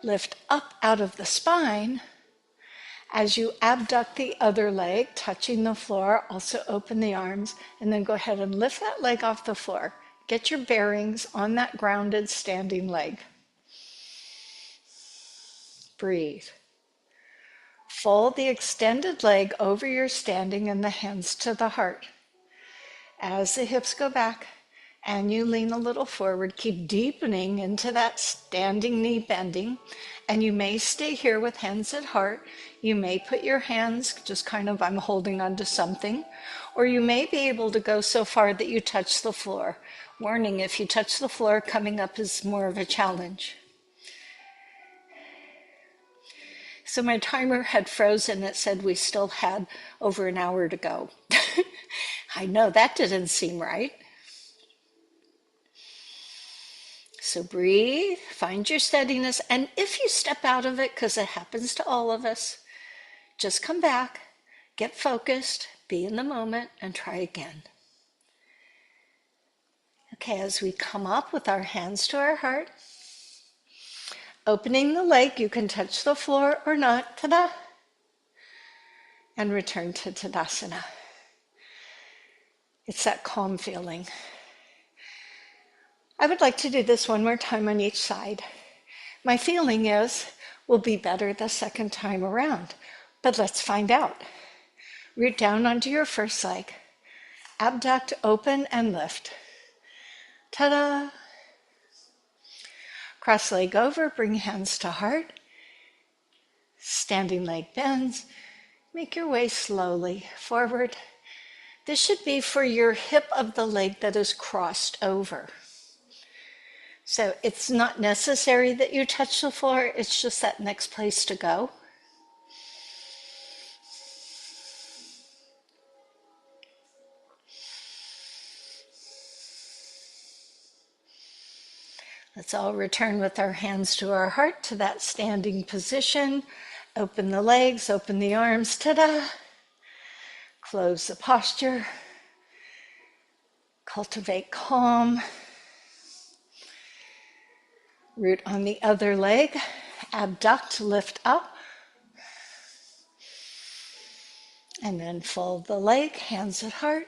Lift up out of the spine. As you abduct the other leg, touching the floor, also open the arms, and then go ahead and lift that leg off the floor. Get your bearings on that grounded standing leg. Breathe. Fold the extended leg over your standing and the hands to the heart. As the hips go back and you lean a little forward, keep deepening into that standing knee bending. And you may stay here with hands at heart. You may put your hands just kind of, I'm holding onto something. Or you may be able to go so far that you touch the floor. Warning, if you touch the floor, coming up is more of a challenge. So my timer had frozen. It said we still had over an hour to go. I know that didn't seem right. So breathe, find your steadiness, and if you step out of it, because it happens to all of us, just come back, get focused, be in the moment, and try again. Okay, as we come up with our hands to our heart, opening the leg, you can touch the floor or not, ta-da, and return to Tadasana. It's that calm feeling. I would like to do this one more time on each side. My feeling is we'll be better the second time around, but let's find out. Root down onto your first leg. Abduct, open, and lift. Ta-da! Cross leg over, bring hands to heart. Standing leg bends. Make your way slowly forward. This should be for your hip of the leg that is crossed over. So it's not necessary that you touch the floor, it's just that next place to go. Let's all return with our hands to our heart to that standing position. Open the legs, open the arms, ta-da. Close the posture. Cultivate calm. Root on the other leg. Abduct, lift up. And then fold the leg, hands at heart.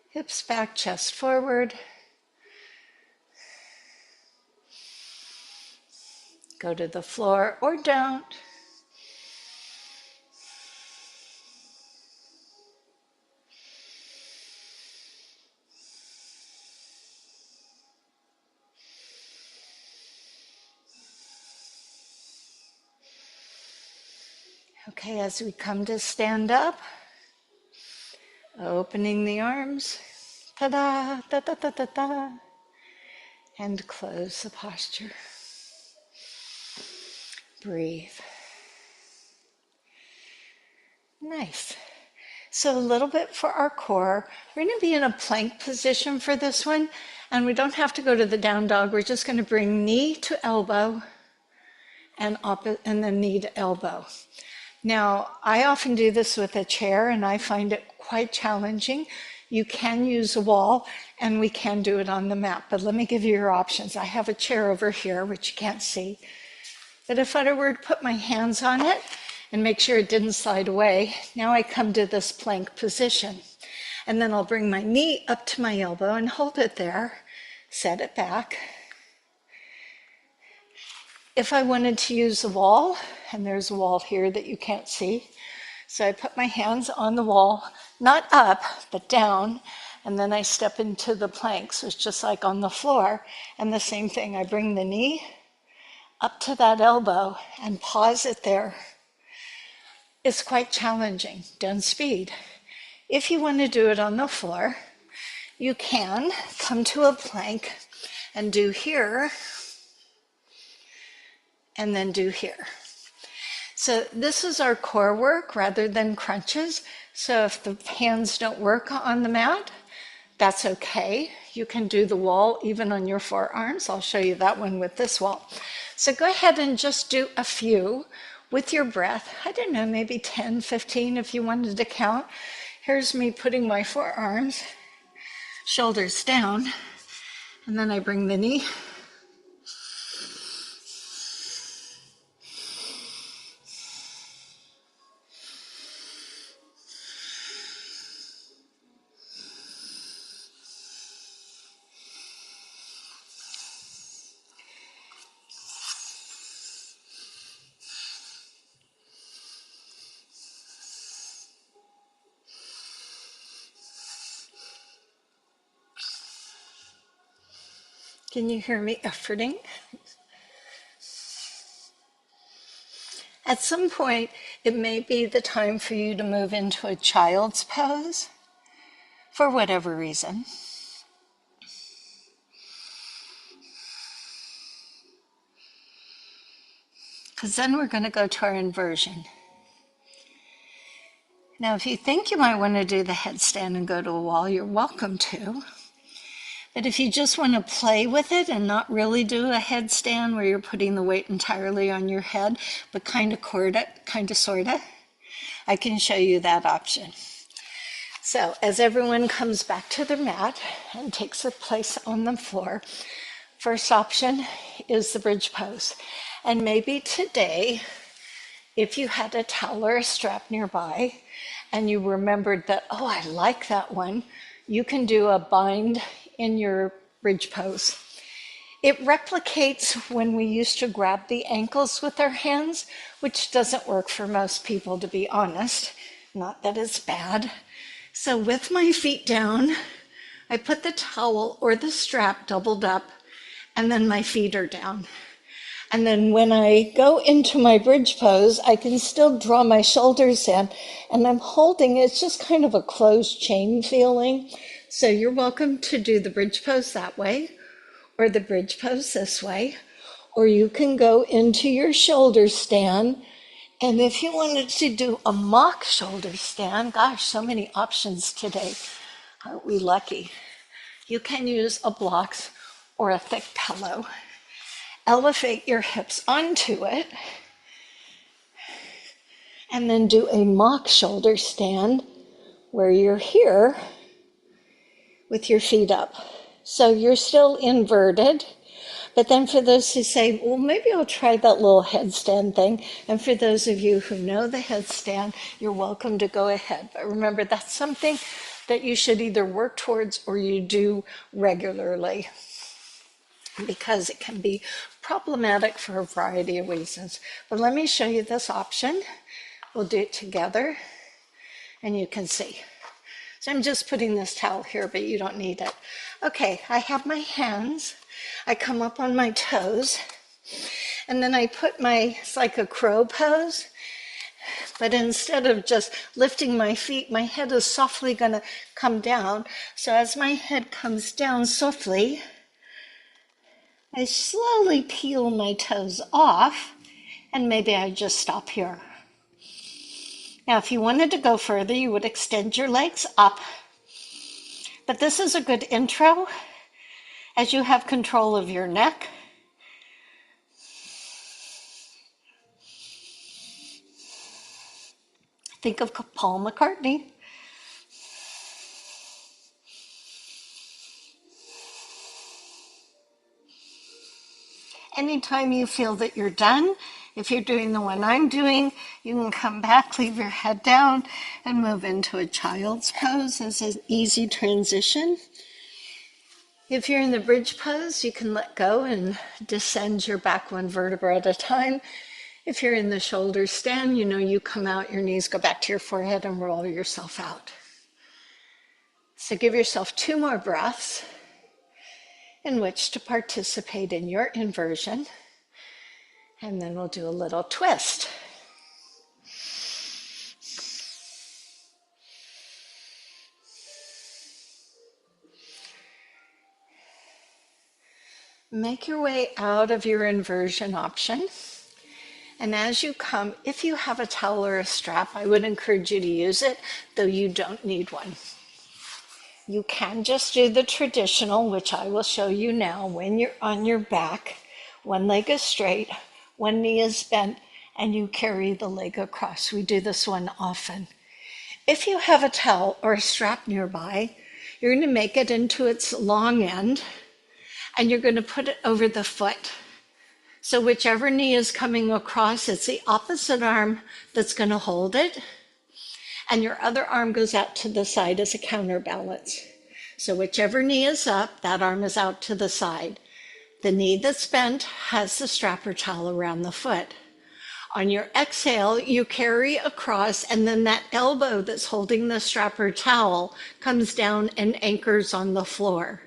Hips back, chest forward. Go to the floor or don't. Okay, as we come to stand up, opening the arms, ta-da, da-da-da-da-da, and close the posture. Breathe. Nice. So a little bit for our core. We're going to be in a plank position for this one, and we don't have to go to the down dog. We're just going to bring knee to elbow and then knee to elbow. Now, I often do this with a chair, and I find it quite challenging. You can use a wall, and we can do it on the mat, but let me give you your options. I have a chair over here, which you can't see. But if I were to put my hands on it and make sure it didn't slide away, now I come to this plank position. And then I'll bring my knee up to my elbow and hold it there, set it back. If I wanted to use a wall, and there's a wall here that you can't see, so I put my hands on the wall, not up, but down, and then I step into the plank, so it's just like on the floor. And the same thing, I bring the knee up to that elbow and pause it there. It's quite challenging. Don't speed. If you want to do it on the floor, you can come to a plank and do here, and then do here. So this is our core work rather than crunches. So if the hands don't work on the mat, that's okay. You can do the wall even on your forearms. I'll show you that one with this wall. So go ahead and just do a few with your breath. I don't know, maybe 10, 15 if you wanted to count. Here's me putting my forearms, shoulders down, and then I bring the knee. Can you hear me efforting? At some point, it may be the time for you to move into a child's pose, for whatever reason. Because then we're going to go to our inversion. Now, if you think you might want to do the headstand and go to a wall, you're welcome to. But if you just want to play with it and not really do a headstand where you're putting the weight entirely on your head, but kind of sorta, I can show you that option. So as everyone comes back to their mat and takes a place on the floor, first option is the bridge pose. And maybe today, if you had a towel or a strap nearby and you remembered that, oh, I like that one, you can do a bind in your bridge pose. It replicates when we used to grab the ankles with our hands, which doesn't work for most people, to be honest. Not that it's bad. So with my feet down, I put the towel or the strap doubled up, and then my feet are down. And then when I go into my bridge pose, I can still draw my shoulders in, and I'm holding, it's just kind of a closed chain feeling. So you're welcome to do the bridge pose that way, or the bridge pose this way, or you can go into your shoulder stand. And if you wanted to do a mock shoulder stand, gosh, so many options today. Aren't we lucky? You can use a blocks or a thick pillow. Elevate your hips onto it And then do a mock shoulder stand where you're here with your feet up. So you're still inverted. But then for those who say, well, maybe I'll try that little headstand thing. And for those of you who know the headstand, you're welcome to go ahead. But remember, that's something that you should either work towards or you do regularly, because it can be problematic for a variety of reasons. But let me show you this option. We'll do it together and you can see. So I'm just putting this towel here, but you don't need it. Okay, I have my hands. I come up on my toes, and then I put it's like a crow pose, but instead of just lifting my feet, my head is softly gonna come down. So as my head comes down softly, I slowly peel my toes off, and maybe I just stop here. Now, if you wanted to go further, you would extend your legs up. But this is a good intro as you have control of your neck. Think of Paul McCartney. Anytime you feel that you're done, if you're doing the one I'm doing, you can come back, leave your head down, and move into a child's pose as an easy transition. If you're in the bridge pose, you can let go and descend your back one vertebra at a time. If you're in the shoulder stand, you come out, your knees go back to your forehead and roll yourself out. So give yourself 2 more breaths in which to participate in your inversion. And then we'll do a little twist. Make your way out of your inversion option. And as you come, if you have a towel or a strap, I would encourage you to use it, though you don't need one. You can just do the traditional, which I will show you now, when you're on your back, one leg is straight, one knee is bent, and you carry the leg across. We do this one often. If you have a towel or a strap nearby, you're going to make it into its long end, and you're going to put it over the foot. So whichever knee is coming across, it's the opposite arm that's going to hold it, and your other arm goes out to the side as a counterbalance. So whichever knee is up, that arm is out to the side. The knee that's bent has the strap or towel around the foot. On your exhale, you carry across, and then that elbow that's holding the strap or towel comes down and anchors on the floor.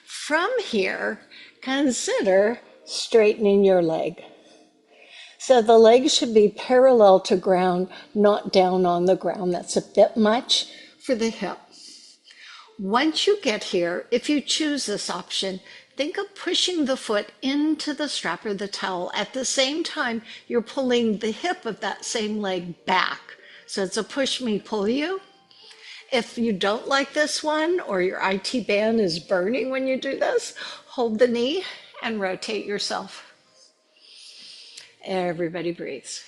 From here, consider straightening your leg. So the leg should be parallel to ground, not down on the ground. That's a bit much for the hip. Once you get here, if you choose this option, think of pushing the foot into the strap or the towel. At the same time, you're pulling the hip of that same leg back. So it's a push me, pull you. If you don't like this one, or your IT band is burning when you do this, hold the knee and rotate yourself. Everybody breathes.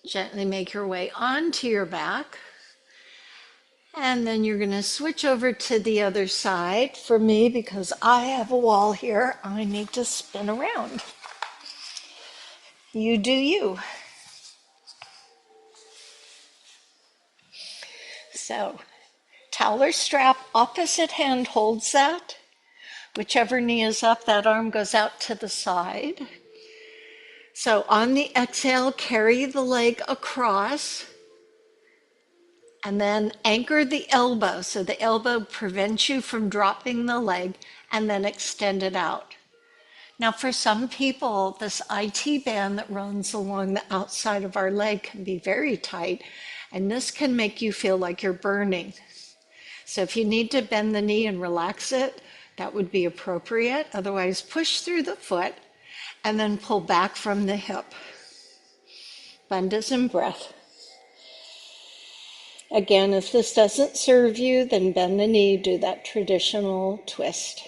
Gently make your way onto your back. And then you're going to switch over to the other side. For me, because I have a wall here, I need to spin around. You do you. So, towel or strap, opposite hand holds that. Whichever knee is up, that arm goes out to the side. So on the exhale, carry the leg across. And then anchor the elbow, so the elbow prevents you from dropping the leg, and then extend it out. Now for some people, this IT band that runs along the outside of our leg can be very tight, and this can make you feel like you're burning. So if you need to bend the knee and relax it, that would be appropriate. Otherwise, push through the foot and then pull back from the hip. Bandhas in breath. Again, if this doesn't serve you, then bend the knee, do that traditional twist.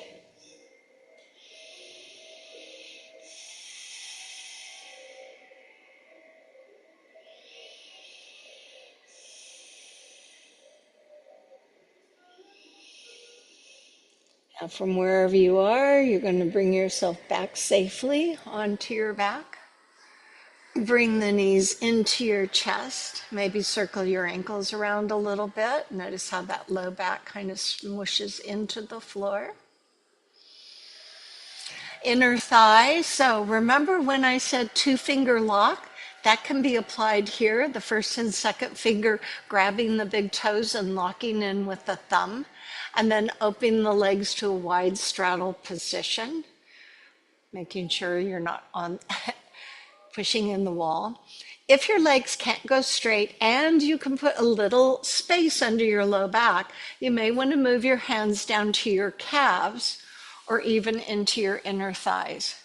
Now, from wherever you are, you're going to bring yourself back safely onto your back. Bring the knees into your chest. Maybe circle your ankles around a little bit. Notice how that low back kind of smooshes into the floor. Inner thigh. So remember when I said 2-finger lock? That can be applied here. The first and second finger grabbing the big toes and locking in with the thumb. And then opening the legs to a wide straddle position. Making sure you're not on pushing in the wall. If your legs can't go straight and you can put a little space under your low back, you may want to move your hands down to your calves or even into your inner thighs.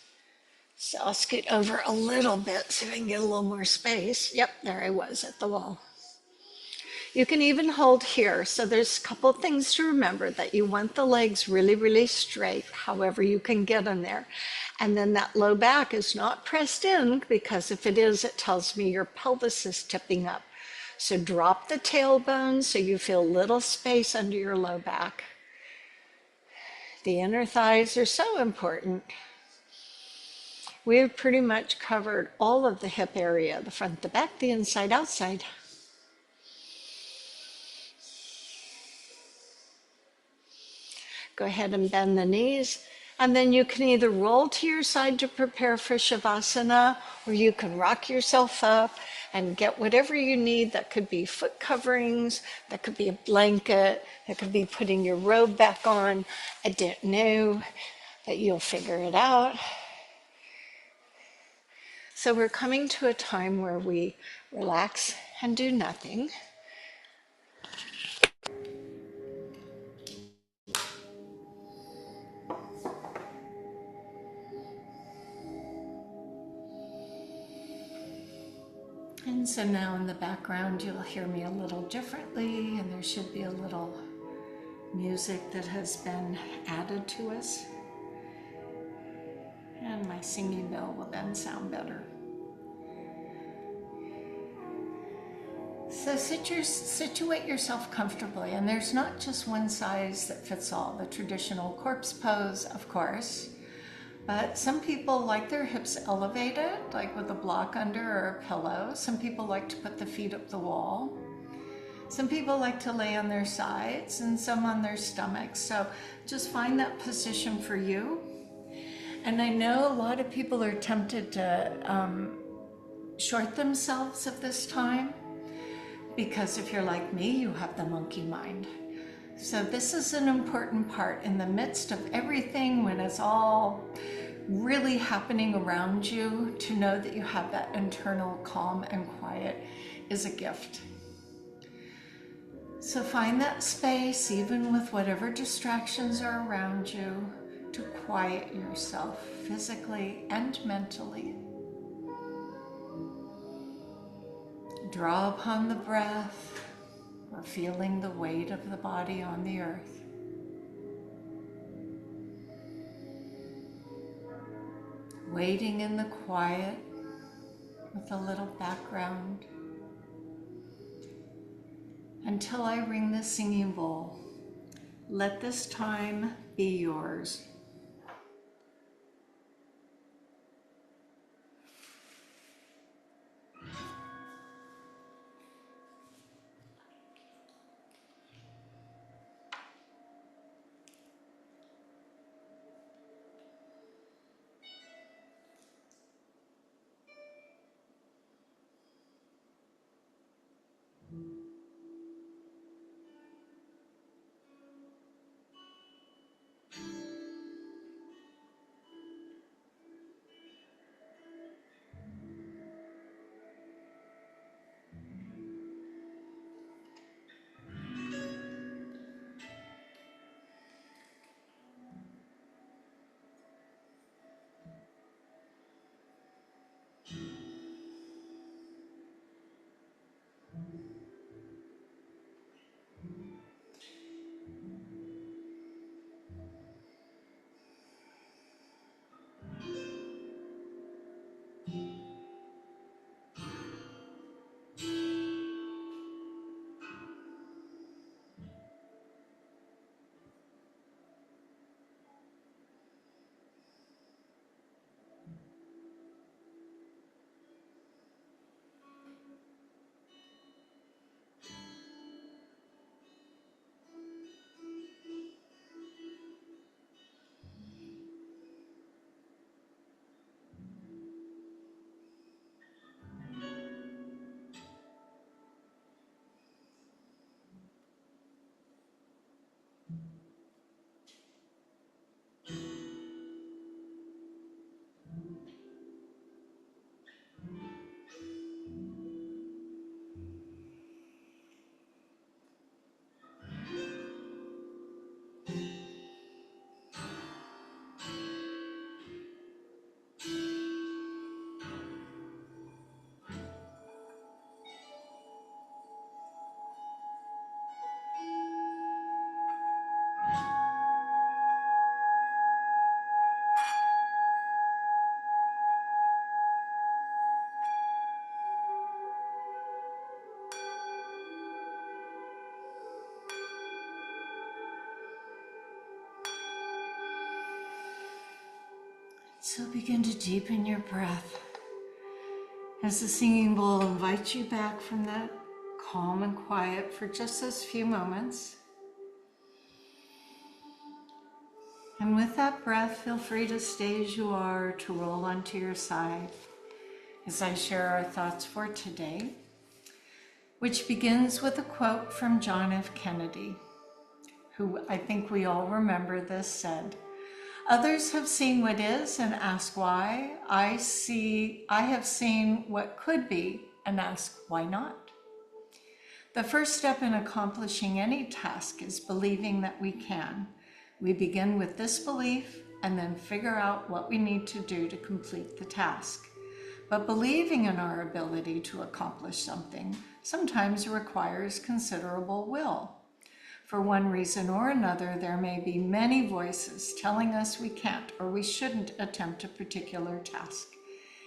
So I'll scoot over a little bit so I can get a little more space. Yep, there I was at the wall. You can even hold here. So there's a couple things to remember, that you want the legs really, really straight, however you can get them there. And then that low back is not pressed in, because if it is, it tells me your pelvis is tipping up. So drop the tailbone so you feel little space under your low back. The inner thighs are so important. We have pretty much covered all of the hip area, the front, the back, the inside, outside. Go ahead and bend the knees. And then you can either roll to your side to prepare for Shavasana, or you can rock yourself up and get whatever you need. That could be foot coverings, that could be a blanket, that could be putting your robe back on. I don't know, but you'll figure it out. So we're coming to a time where we relax and do nothing. And so now in the background, you'll hear me a little differently, and there should be a little music that has been added to us. And my singing bell will then sound better. So situate yourself comfortably, and there's not just one size that fits all. The traditional corpse pose, of course, but some people like their hips elevated, like with a block under or a pillow. Some people like to put the feet up the wall. Some people like to lay on their sides and some on their stomachs. So just find that position for you. And I know a lot of people are tempted to short themselves at this time, because if you're like me, you have the monkey mind. So this is an important part in the midst of everything, when it's all really happening around you. To know that you have that internal calm and quiet is a gift. So find that space, even with whatever distractions are around you, to quiet yourself physically and mentally. Draw upon the breath, or feeling the weight of the body on the earth. Waiting in the quiet with a little background until I ring the singing bowl. Let this time be yours. So begin to deepen your breath as the singing bowl invites you back from that calm and quiet for just those few moments. And with that breath, feel free to stay as you are, to roll onto your side as I share our thoughts for today, which begins with a quote from John F. Kennedy, who I think we all remember this, said, "Others have seen what is and ask why. I have seen what could be and ask why not." The first step in accomplishing any task is believing that we can. We begin with this belief and then figure out what we need to do to complete the task. But believing in our ability to accomplish something sometimes requires considerable will. For one reason or another, there may be many voices telling us we can't or we shouldn't attempt a particular task.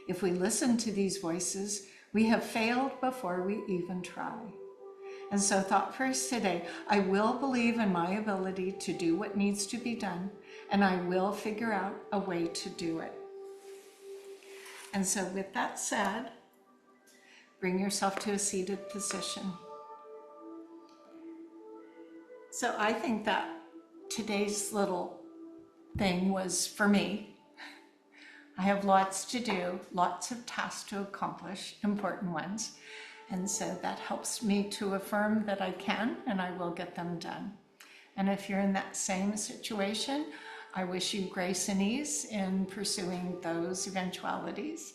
If we listen to these voices, we have failed before we even try. And so thought first today, I will believe in my ability to do what needs to be done, and I will figure out a way to do it. And so with that said, bring yourself to a seated position. So I think that today's little thing was for me. I have lots to do, lots of tasks to accomplish, important ones. And so that helps me to affirm that I can and I will get them done. And if you're in that same situation, I wish you grace and ease in pursuing those eventualities.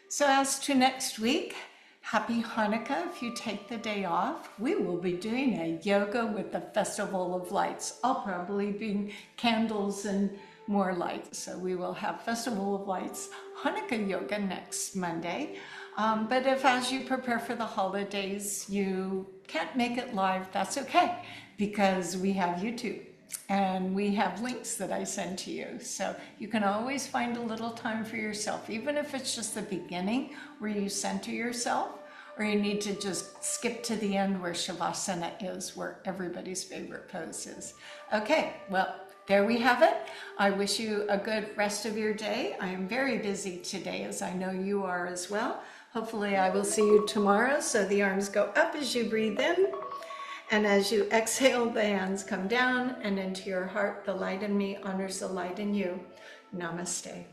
So as to next week, happy Hanukkah. If you take the day off, we will be doing a yoga with the Festival of Lights. I'll probably bring candles and more lights. So we will have Festival of Lights Hanukkah yoga next Monday. But if as you prepare for the holidays, you can't make it live, that's okay, because we have YouTube and we have links that I send to you. So you can always find a little time for yourself, even if it's just the beginning where you center yourself, or you need to just skip to the end where Shavasana is, where everybody's favorite pose is. Okay, well, there we have it. I wish you a good rest of your day. I am very busy today, as I know you are as well. Hopefully I will see you tomorrow. So the arms go up as you breathe in, and as you exhale, the hands come down and into your heart. The light in me honors the light in you. Namaste.